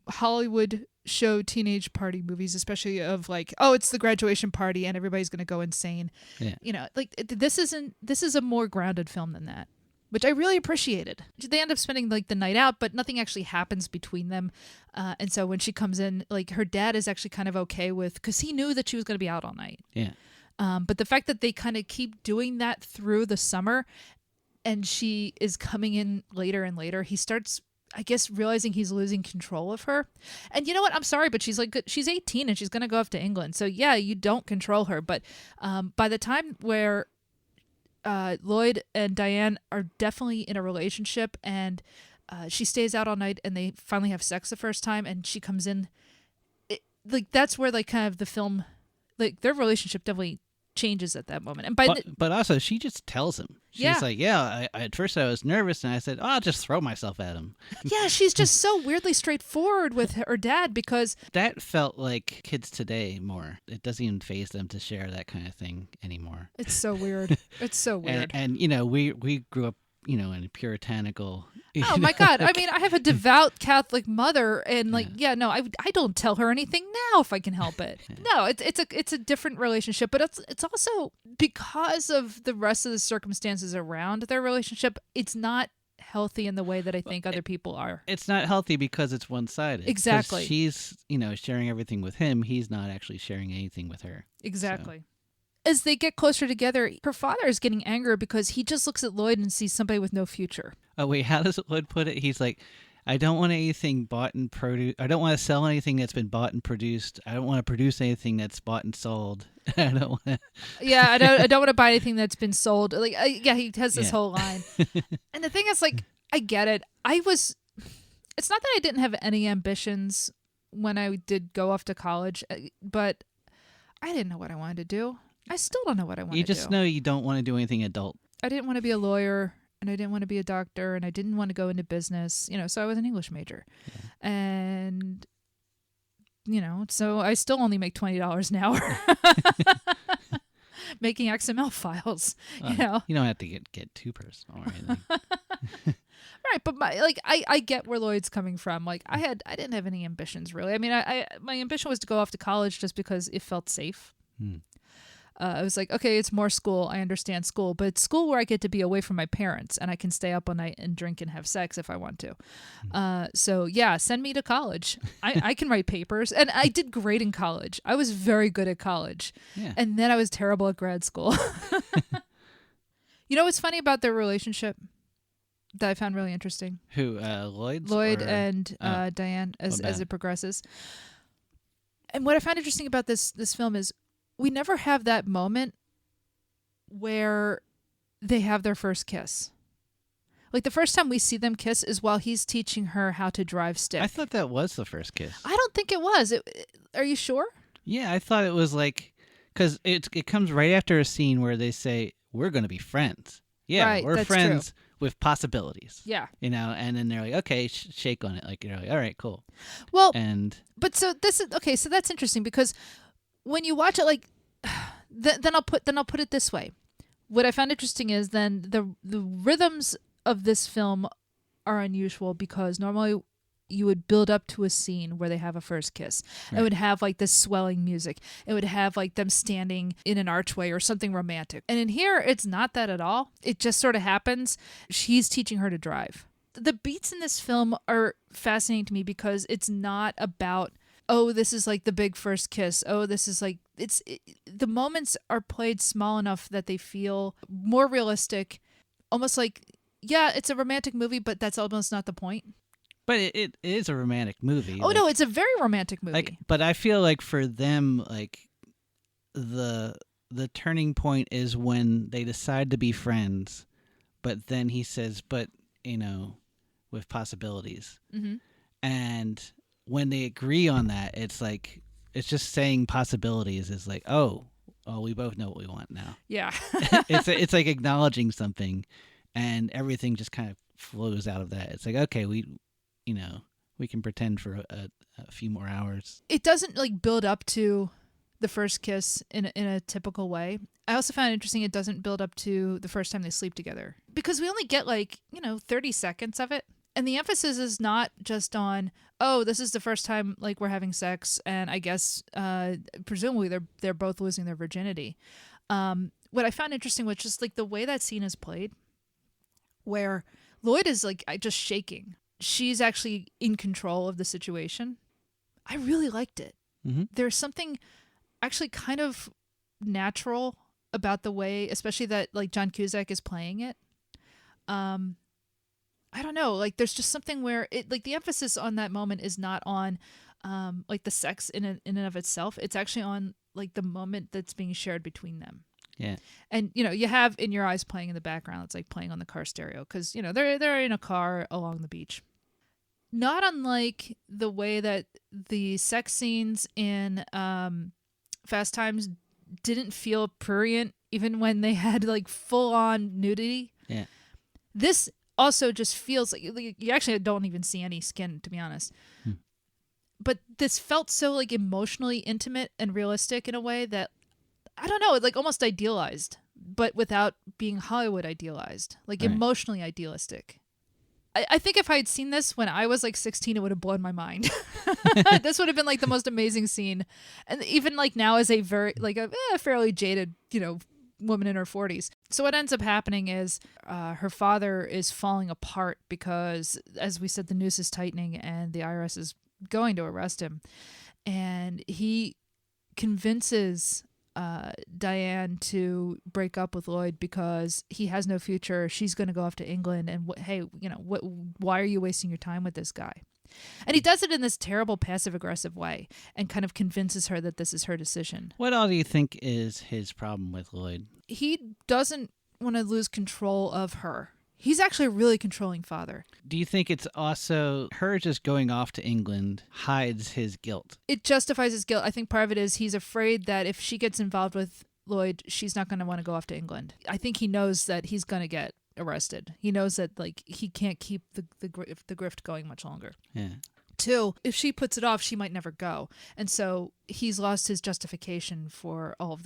Hollywood show teenage party movies, especially of like, oh, it's the graduation party and everybody's going to go insane. Yeah. You know, like this is a more grounded film than that, which I really appreciated. They end up spending like the night out, but nothing actually happens between them. And so when she comes in, like her dad is actually kind of okay with, because he knew that she was going to be out all night. Yeah. But the fact that they kind of keep doing that through the summer and she is coming in later and later, he starts, I guess, realizing he's losing control of her. And you know what? I'm sorry, but she's 18 and she's going to go off to England. So yeah, you don't control her. But by the time where Lloyd and Diane are definitely in a relationship and she stays out all night and they finally have sex the first time and she comes in, like that's where like kind of the film, like their relationship definitely changes at that moment. And but also she just tells him. She's like, at first I was nervous and I said, I'll just throw myself at him. Yeah, she's just so weirdly straightforward with her dad because that felt like kids today more. It doesn't even faze them to share that kind of thing anymore. It's so weird. It's so weird. And you know, we grew up, you know, in a puritanical. Oh my God! I mean, I have a devout Catholic mother, and like, I don't tell her anything now if I can help it. No, it's a different relationship, but it's also because of the rest of the circumstances around their relationship. It's not healthy in the way that I think other people are. It's not healthy because it's one-sided. Exactly. She's, you know, sharing everything with him. He's not actually sharing anything with her. Exactly. So. As they get closer together, her father is getting angry because he just looks at Lloyd and sees somebody with no future. Oh, wait, how does Lloyd put it? He's like, I don't want anything bought and produced. I don't want to sell anything that's been bought and produced. I don't want to produce anything that's bought and sold. I don't want to. Yeah, I don't want to buy anything that's been sold. Like, he has this whole line. And the thing is, like, I get it. It's not that I didn't have any ambitions when I did go off to college, but I didn't know what I wanted to do. I still don't know what I want to do. You just know you don't want to do anything adult. I didn't want to be a lawyer, and I didn't want to be a doctor, and I didn't want to go into business, you know, so I was an English major. Yeah. And, you know, so I still only make $20 an hour making XML files, you know. You don't have to get too personal or anything. Right, but I get where Lloyd's coming from. Like I didn't have any ambitions really. I mean, my ambition was to go off to college just because it felt safe. I was like, okay, it's more school. I understand school, but it's school where I get to be away from my parents and I can stay up all night and drink and have sex if I want to. So yeah, send me to college. I can write papers, and I did great in college. I was very good at college, and then I was terrible at grad school. You know what's funny about their relationship that I found really interesting? Who, Lloyd and Diane as it progresses. And what I find interesting about this film is we never have that moment where they have their first kiss. Like the first time we see them kiss is while he's teaching her how to drive stick. I thought that was the first kiss. I don't think it was. Are you sure? Yeah, I thought it was like, because it comes right after a scene where they say, we're going to be friends. Yeah, right, we're that's friends true. With possibilities. Yeah. You know, and then they're like, okay, shake on it. Like, you're like, all right, cool. Well, but so this is, okay, so that's interesting because when you watch it, like, then I'll put it this way. What I found interesting is then the rhythms of this film are unusual because normally you would build up to a scene where they have a first kiss. Right. It would have like this swelling music. It would have like them standing in an archway or something romantic. And in here, it's not that at all. It just sort of happens. She's teaching her to drive. The beats in this film are fascinating to me because it's not about, oh, this is like the big first kiss. Oh, this is like, the moments are played small enough that they feel more realistic, almost like, yeah, it's a romantic movie, but that's almost not the point. But it is a romantic movie. Oh, like, no, it's a very romantic movie. Like, but I feel like for them, like, the turning point is when they decide to be friends, but then he says, but, you know, with possibilities. Mm-hmm. And when they agree on that, it's like, it's just saying possibilities is like, oh, we both know what we want now. Yeah. It's like acknowledging something, and everything just kind of flows out of that. It's like, okay, we can pretend for a few more hours. It doesn't like build up to the first kiss in a typical way. I also found it interesting it doesn't build up to the first time they sleep together because we only get 30 seconds of it. And the emphasis is not just on, oh, this is the first time like we're having sex, and I guess presumably they're both losing their virginity. What I found interesting was just like the way that scene is played, where Lloyd is like just shaking. She's actually in control of the situation. I really liked it. Mm-hmm. There's something actually kind of natural about the way, especially that like John Cusack is playing it. I don't know, like there's just something where it like the emphasis on that moment is not on like the sex in and of itself. It's actually on like the moment that's being shared between them. Yeah. And you have In Your Eyes playing in the background. It's like playing on the car stereo because they're in a car along the beach. Not unlike the way that the sex scenes in Fast Times didn't feel prurient even when they had like full on nudity. Yeah. This also just feels like you actually don't even see any skin, to be honest. But this felt so like emotionally intimate and realistic in a way that, I don't know, it like almost idealized, but without being Hollywood idealized, like Right. emotionally idealistic. I think if I had seen this when I was like 16, it would have blown my mind. This would have been like the most amazing scene. And even like now as a very like a fairly jaded, woman in her 40s. So what ends up happening is her father is falling apart because, as we said, the noose is tightening and the IRS is going to arrest him. And he convinces Diane to break up with Lloyd because he has no future. She's going to go off to England. And why are you wasting your time with this guy? And he does it in this terrible passive-aggressive way and kind of convinces her that this is her decision. What all do you think is his problem with Lloyd? He doesn't want to lose control of her. He's actually a really controlling father. Do you think it's also her just going off to England hides his guilt? It justifies his guilt. I think part of it is he's afraid that if she gets involved with Lloyd, she's not going to want to go off to England. I think he knows that he's going to get arrested. He knows that like he can't keep the grift going much longer. Yeah. 2, if she puts it off, she might never go. And so he's lost his justification for all of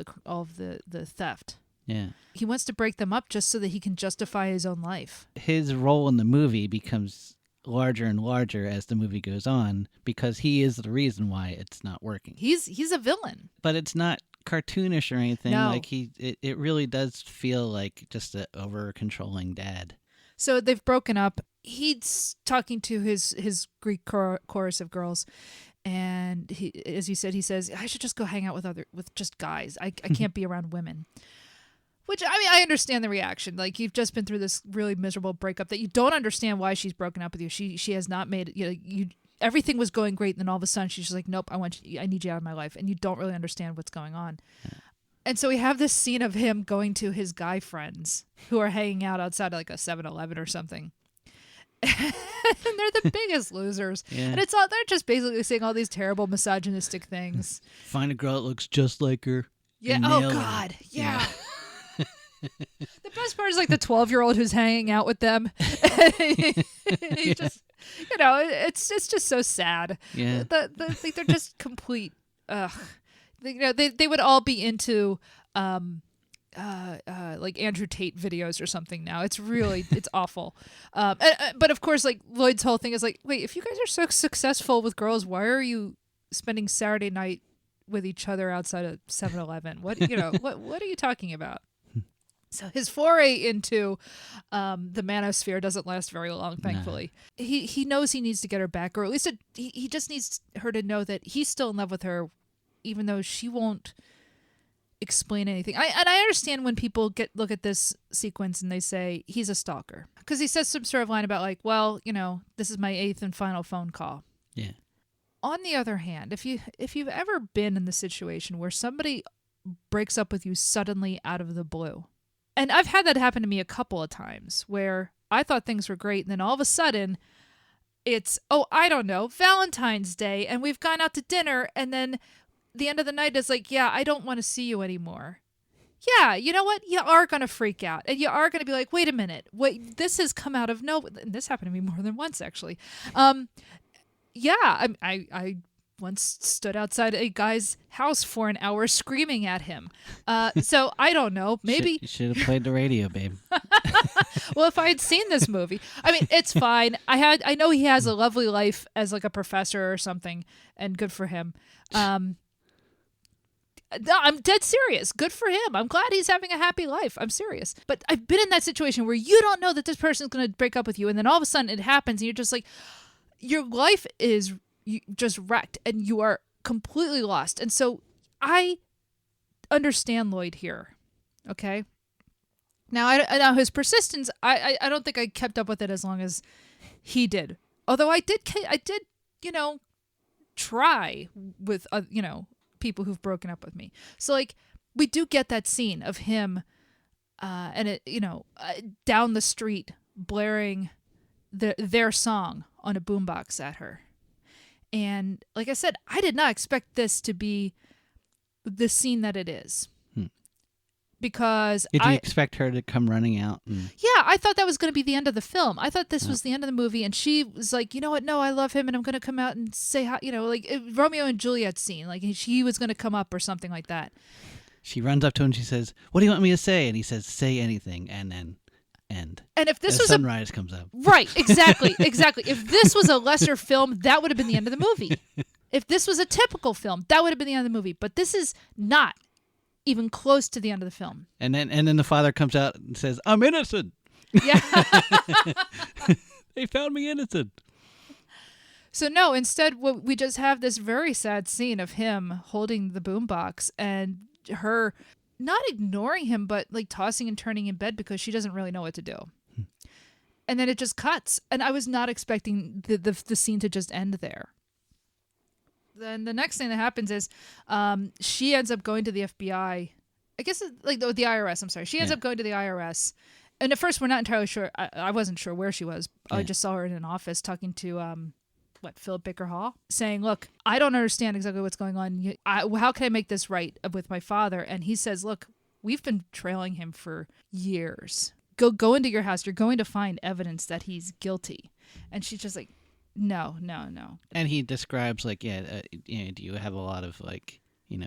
the theft. Yeah. He wants to break them up just so that he can justify his own life. His role in the movie becomes larger and larger as the movie goes on because he is the reason why it's not working. He's a villain. But it's not cartoonish or anything. No. Like it really does feel like just an over controlling dad. So they've broken up. He's talking to his Greek chorus of girls. And he, as you said, he says, I should just go hang out with just guys. I can't be around women. Which, I mean, I understand the reaction. Like, you've just been through this really miserable breakup that you don't understand why she's broken up with you. She has not made it, everything was going great, and then all of a sudden she's just like, nope, I need you out of my life. And you don't really understand what's going on. Yeah. And so we have this scene of him going to his guy friends who are hanging out outside of like a 7-Eleven or something. And they're the biggest losers. Yeah. And they're just basically saying all these terrible misogynistic things. Find a girl that looks just like her. Yeah. Oh, God. Yeah. The best part is like the 12-year-old who's hanging out with them. He just, it's just so sad. Yeah. Like they're just complete. They would all be into like Andrew Tate videos or something now. It's awful. But of course, like Lloyd's whole thing is like, wait, if you guys are so successful with girls, why are you spending Saturday night with each other outside of 7-Eleven? What are you talking about? So his foray into the manosphere doesn't last very long, thankfully. No. He knows he needs to get her back, or at least he just needs her to know that he's still in love with her, even though she won't explain anything. I understand when people look at this sequence and they say he's a stalker, because he says some sort of line about like, well, this is my 8th and final phone call. Yeah. On the other hand, if you've ever been in the situation where somebody breaks up with you suddenly out of the blue. And I've had that happen to me a couple of times where I thought things were great, and then all of a sudden it's, I don't know, Valentine's Day, and we've gone out to dinner, and then the end of the night is like, yeah, I don't want to see you anymore. Yeah, you know what? You are going to freak out, and you are going to be like, wait a minute, wait, this has come out of nowhere. This happened to me more than once, actually. Yeah, I once stood outside a guy's house for an hour screaming at him. So I don't know. Maybe You should have played the radio, babe. well, if I had seen this movie, I mean, it's fine. I know he has a lovely life as like a professor or something, and good for him. No, I'm dead serious. Good for him. I'm glad he's having a happy life. I'm serious. But I've been in that situation where you don't know that this person's going to break up with you, and then all of a sudden it happens, and you're just like, your life is just wrecked, and you are completely lost. And so I understand Lloyd here. Okay. Now, now his persistence, I don't think I kept up with it as long as he did. Although I did, try with, people who've broken up with me. So like we do get that scene of him down the street blaring their song on a boombox at her. And like I said, I did not expect this to be the scene that it is. Because Did you expect her to come running out? Yeah, I thought that was going to be the end of the film. I thought this was the end of the movie, and she was like, you know what? No, I love him, and I'm going to come out and say hi. Like Romeo and Juliet scene. Like he was going to come up or something like that. She runs up to him and she says, "What do you want me to say?" And he says, "Say anything." And then end. And if this the was sunrise comes up. Right, exactly. If this was a lesser film, that would have been the end of the movie. If this was a typical film, that would have been the end of the movie. But this is not even close to the end of the film. And then the father comes out and says, "I'm innocent." Yeah. They found me innocent. So no, instead we just have this very sad scene of him holding the boombox and her not ignoring him, but like tossing and turning in bed because she doesn't really know what to do. And then it just cuts. And I was not expecting the scene to just end there. Then the next thing that happens is she ends up going to the FBI. I guess the IRS. I'm sorry. She ends up going to the IRS. And at first we're not entirely sure. I wasn't sure where she was. Yeah. I just saw her in an office talking to Philip Baker Hall, saying, "Look, I don't understand exactly what's going on. How can I make this right with my father?" And he says, "Look, we've been trailing him for years. Go into your house. You're going to find evidence that he's guilty." And she's just like, No. And he describes do you have a lot of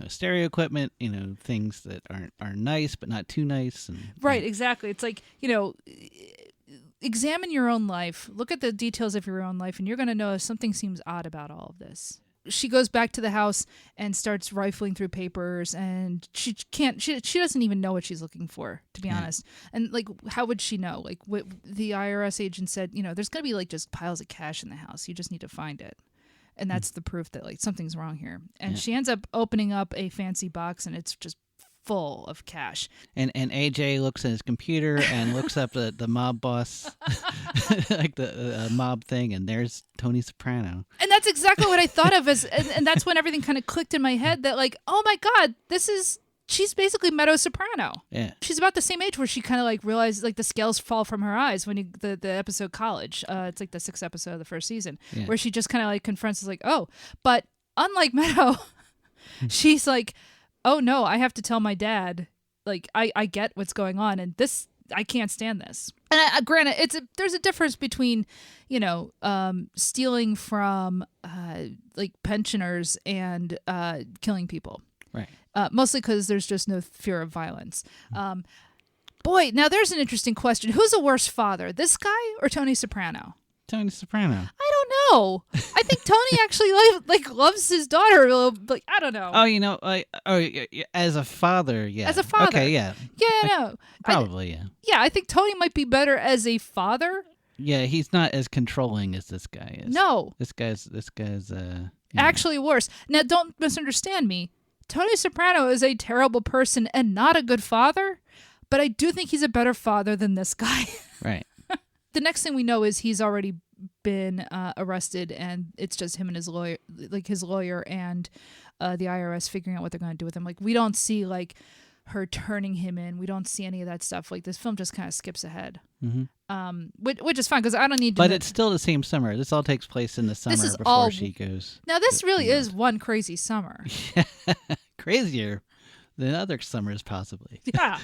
stereo equipment, things that are nice but not too nice, and right, exactly. It's like examine your own life, look at the details of your own life, and you're going to know if something seems odd about all of this. She goes back to the house and starts rifling through papers, and she doesn't even know what she's looking for, to be honest. And how would she know? What the IRS agent said, there's going to be just piles of cash in the house. You just need to find it. And that's the proof that something's wrong here. And she ends up opening up a fancy box, and it's just full of cash. And AJ looks at his computer and looks up the mob boss, the mob thing, and there's Tony Soprano. And that's exactly what I thought of and that's when everything kind of clicked in my head that oh my God, she's basically Meadow Soprano. Yeah. She's about the same age where she kind of realized the scales fall from her eyes when the episode College. It's the 6th episode of the first season where she just kind of confronts oh, but unlike Meadow, she's oh no, I have to tell my dad, I get what's going on, and this, I can't stand this. And granted, there's a difference between, stealing from pensioners and killing people. Right. Mostly because there's just no fear of violence. Boy, now there's an interesting question. Who's a worse father, this guy or Tony Soprano? Tony Soprano. I don't know. I think Tony actually loves his daughter a little. I don't know. Oh, as a father, yeah. As a father, okay, yeah. Yeah, no. Probably, yeah. Yeah, I think Tony might be better as a father. Yeah, he's not as controlling as this guy is. No. This guy's actually worse. Now, don't misunderstand me. Tony Soprano is a terrible person and not a good father, but I do think he's a better father than this guy. Right. The next thing we know is he's already been arrested, and it's just him and his lawyer, and the IRS figuring out what they're going to do with him. We don't see her turning him in. We don't see any of that stuff. This film just kind of skips ahead, which is fine because I don't need to. But it's still the same summer. This all takes place in the summer before she goes. Now this really is one crazy summer. Crazier than other summers, possibly. Yeah.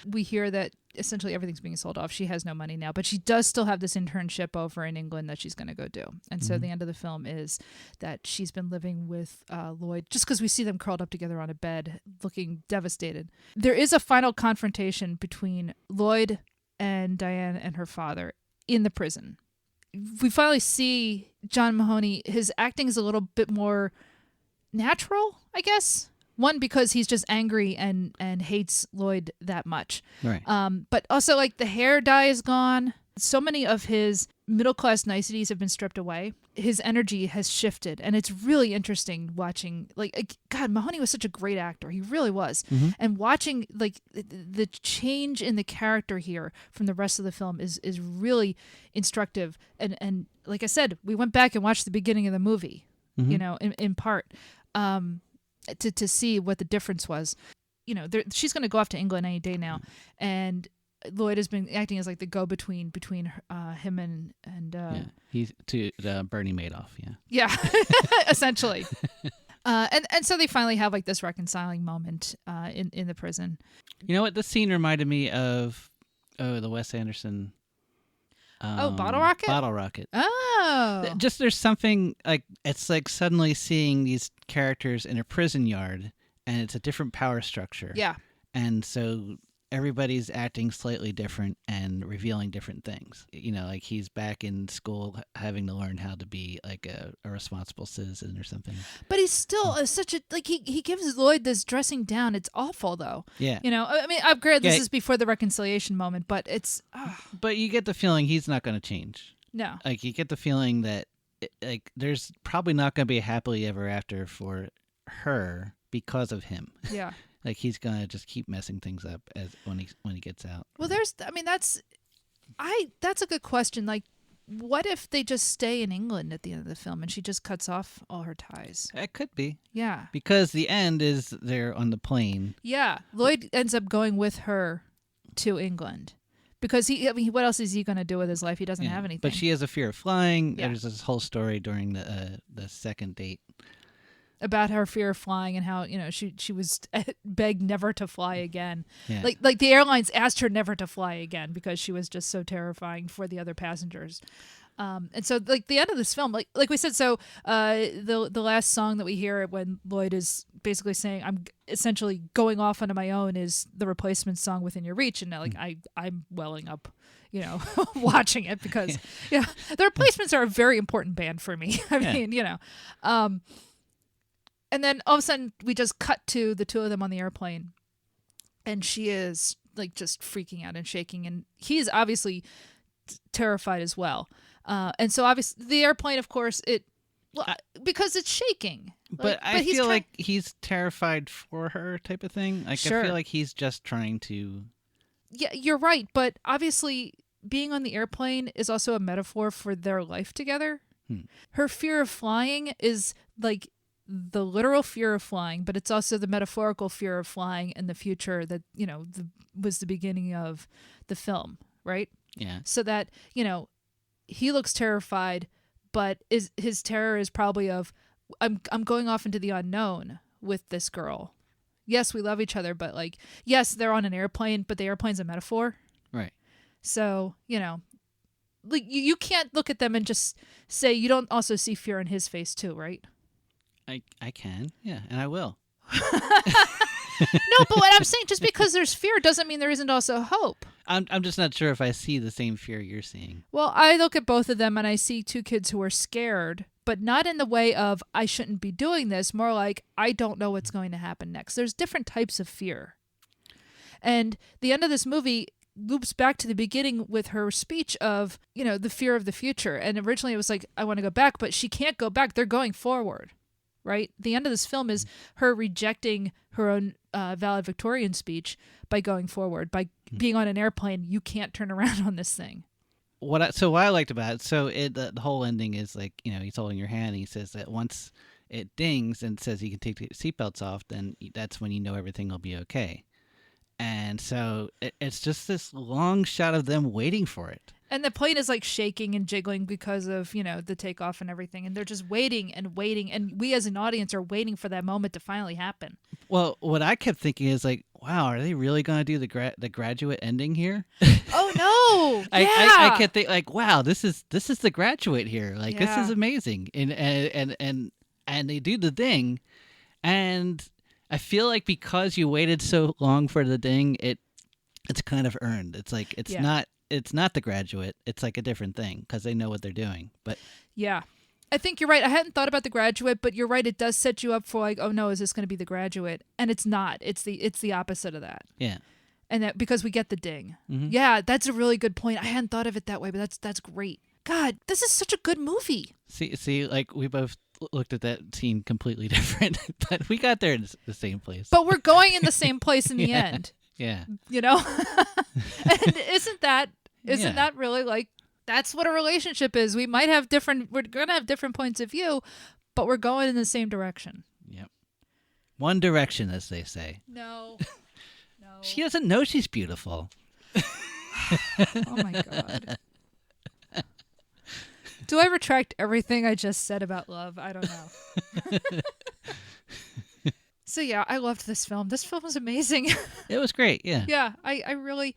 We hear that essentially everything's being sold off. She has no money now, but she does still have this internship over in England that she's going to go do. And so the end of the film is that she's been living with Lloyd, just because we see them curled up together on a bed looking devastated. There is a final confrontation between Lloyd and Diane and her father in the prison. We finally see John Mahoney. His acting is a little bit more natural, I guess. One, because he's just angry and hates Lloyd that much. Right. But also, like, the hair dye is gone. So many of his middle-class niceties have been stripped away. His energy has shifted, and it's really interesting watching. God, Mahoney was such a great actor. He really was. And watching, like, the change in the character here from the rest of the film is really instructive. And like I said, we went back and watched the beginning of the movie, you know, in part. To see what the difference was. You know, she's going to go off to England any day now, and Lloyd has been acting as like the go-between between him and he's to Bernie Madoff. Yeah, essentially. And so they finally have like this reconciling moment in the prison. You know what? This scene reminded me of the Wes Anderson. Bottle Rocket? Bottle Rocket. Oh. Just there's something like, it's like suddenly seeing these characters in a prison yard, and it's a different power structure. Yeah. And so everybody's acting slightly different and revealing different things. You know, like he's back in school having to learn how to be like a responsible citizen or something. But he's still such a, like, he gives Lloyd this dressing down. It's awful, though. Yeah. You know, I mean, this is before the reconciliation moment, but it's... But you get the feeling he's not going to change. No. Like, you get the feeling that, like, there's probably not going to be a happily ever after for her because of him. Yeah. Like, he's going to just keep messing things up when he gets out. Well, that's a good question. Like, what if they just stay in England at the end of the film and she just cuts off all her ties? It could be. Yeah. Because the end is they're on the plane. Yeah. Lloyd ends up going with her to England. Because what else is he going to do with his life? He doesn't have anything. But she has a fear of flying. Yeah. There's this whole story during the second date about her fear of flying and how, you know, she was begged never to fly again. Yeah. Like the airlines asked her never to fly again because she was just so terrifying for the other passengers. And so, like, the end of this film, like we said, so the last song that we hear when Lloyd is basically saying, "I'm essentially going off onto my own," is the Replacement song "Within Your Reach," and like I'm welling up, you know, watching it because the Replacements are a very important band for me. I mean, you know, and then all of a sudden we just cut to the two of them on the airplane, and she is like just freaking out and shaking, and he's obviously terrified as well. And so obviously the airplane, of course, because it's shaking. But I feel like he's terrified for her type of thing. Like, sure. I feel like he's just trying to... Yeah, you're right. But obviously being on the airplane is also a metaphor for their life together. Her fear of flying is like the literal fear of flying, but it's also the metaphorical fear of flying in the future that, you know, was the beginning of the film, right? Yeah. So that, you know, he looks terrified, but his terror is probably of, I'm going off into the unknown with this girl. Yes, we love each other, but like, yes, they're on an airplane, but the airplane's a metaphor. Right. So, you know, like you can't look at them and just say you don't also see fear in his face too, right? I can, yeah, and I will. No, but what I'm saying, just because there's fear doesn't mean there isn't also hope. I'm just not sure if I see the same fear you're seeing. Well, I look at both of them and I see two kids who are scared, but not in the way of I shouldn't be doing this, more like I don't know what's going to happen next. There's different types of fear. And the end of this movie loops back to the beginning with her speech of, you know, the fear of the future. And originally it was like, I want to go back, but she can't go back. They're going forward. Right? The end of this film is her rejecting her own valedictorian speech by going forward, by being on an airplane. You can't turn around on this thing. What I liked about it, so the whole ending is like, you know, he's holding your hand and he says that once it dings and says you can take the seatbelts off, then that's when you know everything will be okay. And so it's just this long shot of them waiting for it. And the plane is like shaking and jiggling because of, the takeoff and everything. And they're just waiting and waiting. And we as an audience are waiting for that moment to finally happen. Well, what I kept thinking is like, wow, are they really going to do the Graduate ending here? Oh, no. I kept thinking like, wow, this is the Graduate here. Like, this is amazing. And they do the ding. And I feel like because you waited so long for the ding, it's kind of earned. It's like, it's not the Graduate. It's like a different thing because they know what they're doing. But yeah, I think you're right. I hadn't thought about the Graduate, but you're right. It does set you up for like, oh no, is this going to be the Graduate? And it's not. It's the opposite of that. Yeah. And that because we get the ding. Mm-hmm. Yeah, that's a really good point. I hadn't thought of it that way, but that's great. God, this is such a good movie. See, like we both looked at that scene completely different, but we got there in the same place. But we're going in the same place in the end. Yeah. And isn't that really like, that's what a relationship is. We're going to have different points of view, but we're going in the same direction. Yep. One direction, as they say. No. She doesn't know she's beautiful. Oh my God. Do I retract everything I just said about love? I don't know. So yeah, I loved this film. This film was amazing. It was great, yeah. Yeah, I really,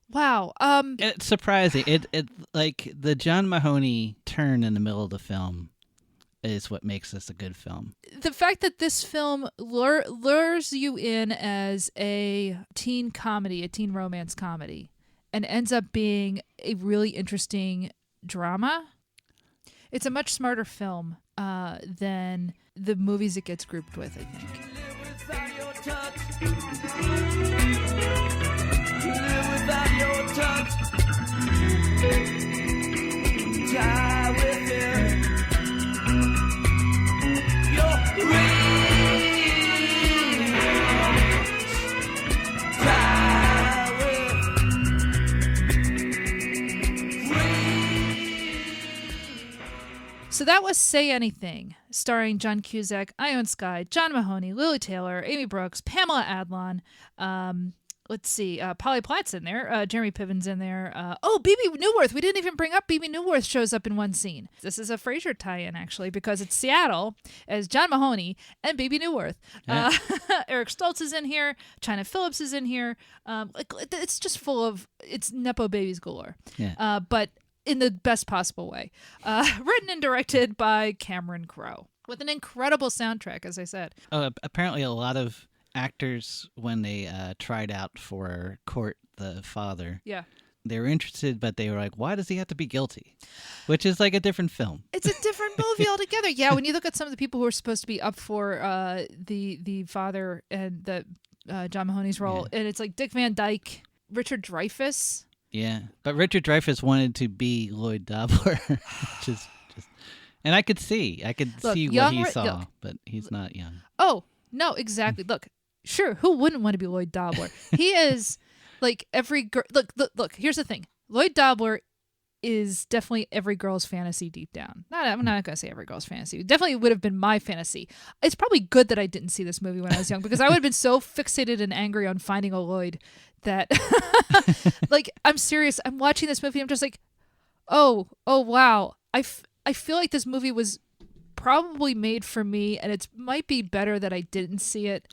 wow. It's surprising. It like the John Mahoney turn in the middle of the film is what makes this a good film. The fact that this film lures you in as a teen comedy, a teen romance comedy, and ends up being a really interesting drama. It's a much smarter film than the movies it gets grouped with, I think. So that was Say Anything, starring John Cusack-Ione Skye, John Mahoney, Lily Taylor, Amy Brooks, Pamela Adlon. Let's see, Polly Platt's in there, Jeremy Piven's in there. BB Newworth. We didn't even bring up BB Newworth shows up in one scene. This is a Frasier tie-in, actually, because it's Seattle as John Mahoney and BB Newworth. Yeah. Eric Stoltz is in here. China Phillips is in here. It's just full of, it's Nepo babies galore. Yeah. But in the best possible way. Written and directed by Cameron Crowe with an incredible soundtrack, as I said. Apparently a lot of actors, when they tried out for Court the Father, they were interested, but they were like, why does he have to be guilty? Which is like a different film. It's a different movie altogether. Yeah, when you look at some of the people who are supposed to be up for the father and the John Mahoney's role, and it's like Dick Van Dyke, Richard Dreyfuss. Yeah, but Richard Dreyfuss wanted to be Lloyd Dobler, which is just, and I could see what he saw, but he's not young. Oh no, exactly. Look, sure, who wouldn't want to be Lloyd Dobler? He is like every girl. Look. Here's the thing: Lloyd Dobler is definitely every girl's fantasy deep down. I'm not gonna say every girl's fantasy. It definitely would have been my fantasy. It's probably good that I didn't see this movie when I was young because I would have been so fixated and angry on finding a Lloyd that like, I'm serious. I'm watching this movie. I'm just like, oh wow. I feel like this movie was probably made for me, and it might be better that I didn't see it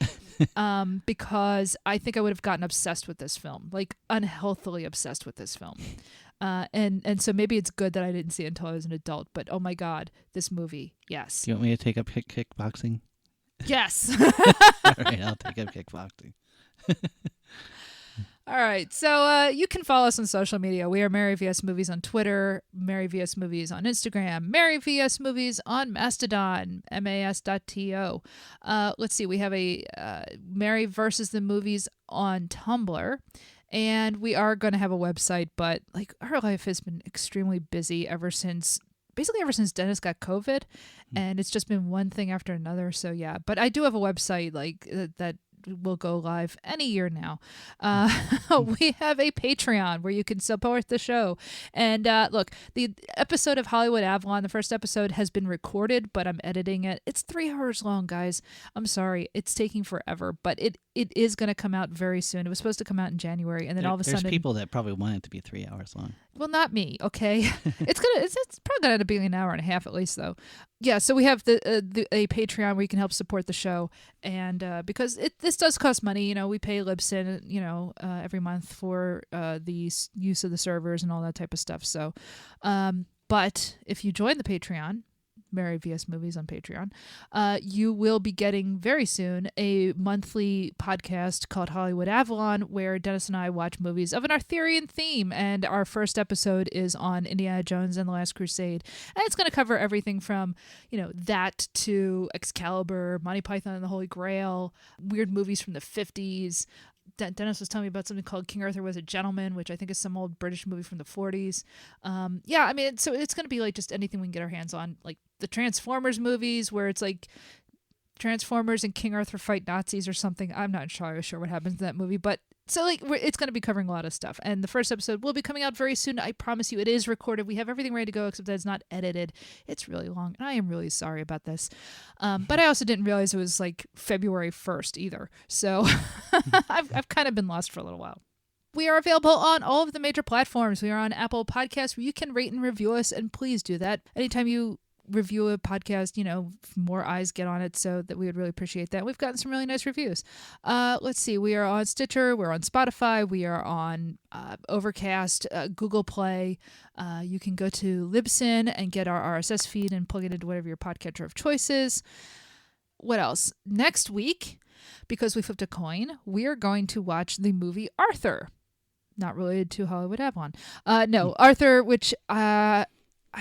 because I think I would have gotten obsessed with this film, like unhealthily obsessed with this film. And so maybe it's good that I didn't see it until I was an adult. But oh my God, this movie, yes. Do you want me to take up kickboxing? Yes. All right, I'll take up kickboxing. All right, so you can follow us on social media. We are Mary VS Movies on Twitter, Mary VS Movies on Instagram, Mary VS Movies on Mastodon, mas.to. Let's see, we have a Mary versus the Movies on Tumblr, and we are going to have a website, but like our life has been extremely busy ever since Dennis got COVID, and it's just been one thing after another. So yeah, but I do have a website like that will go live any year now. We have a Patreon where you can support the show. And look, the episode of Hollywood Avalon, the first episode, has been recorded, but I'm editing it. It's 3 hours long, guys. I'm sorry. It's taking forever, but it is going to come out very soon. It was supposed to come out in January, and then all of a sudden... There's people that probably want it to be 3 hours long. Well, not me, okay? It's probably gonna end up being an hour and a half at least, though. Yeah, so we have a Patreon where you can help support the show, and because this does cost money, we pay Libsyn, every month for the use of the servers and all that type of stuff. So, but if you join the Patreon, Mary vs. Movies on Patreon, you will be getting very soon a monthly podcast called Hollywood Avalon, where Dennis and I watch movies of an Arthurian theme. And our first episode is on Indiana Jones and the Last Crusade. And it's going to cover everything from, that to Excalibur, Monty Python and the Holy Grail, weird movies from the 50s. Dennis was telling me about something called King Arthur Was a Gentleman, which I think is some old British movie from the 40s. So it's going to be like just anything we can get our hands on, like the Transformers movies, where it's like Transformers and King Arthur fight Nazis or something. I'm not sure what happens in that movie, but so it's going to be covering a lot of stuff. And the first episode will be coming out very soon. I promise you, it is recorded. We have everything ready to go, except that it's not edited. It's really long, and I am really sorry about this. But I also didn't realize it was like February 1st either. So I've kind of been lost for a little while. We are available on all of the major platforms. We are on Apple Podcasts, where you can rate and review us, and please do that. Anytime you review a podcast, more eyes get on it, so that we would really appreciate that. We've gotten some really nice reviews. Let's see, we are on Stitcher, we're on Spotify, we are on Overcast, Google Play. You can go to Libsyn and get our RSS feed and plug it into whatever your podcatcher of choice is. What else? Next week, because we flipped a coin, we are going to watch the movie Arthur. Not related to Hollywood Avalon. No, Arthur, which I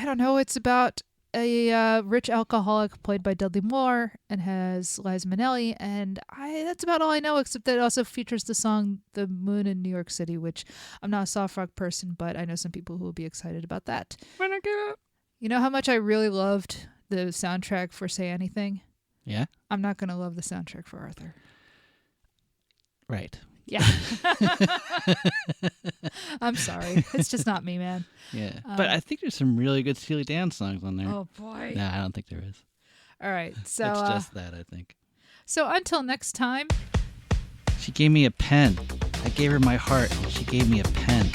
don't know, it's about a rich alcoholic played by Dudley Moore and has Liza Minnelli, and that's about all I know, except that it also features the song The Moon in New York City, which I'm not a soft rock person, but I know some people who will be excited about that. When I get up. You know how much I really loved the soundtrack for Say Anything? Yeah? I'm not going to love the soundtrack for Arthur. Right. Yeah. I'm sorry. It's just not me, man. Yeah. But I think there's some really good Steely Dan songs on there. Oh, boy. No, I don't think there is. All right. So It's just that, I think. So until next time. She gave me a pen. I gave her my heart, and she gave me a pen.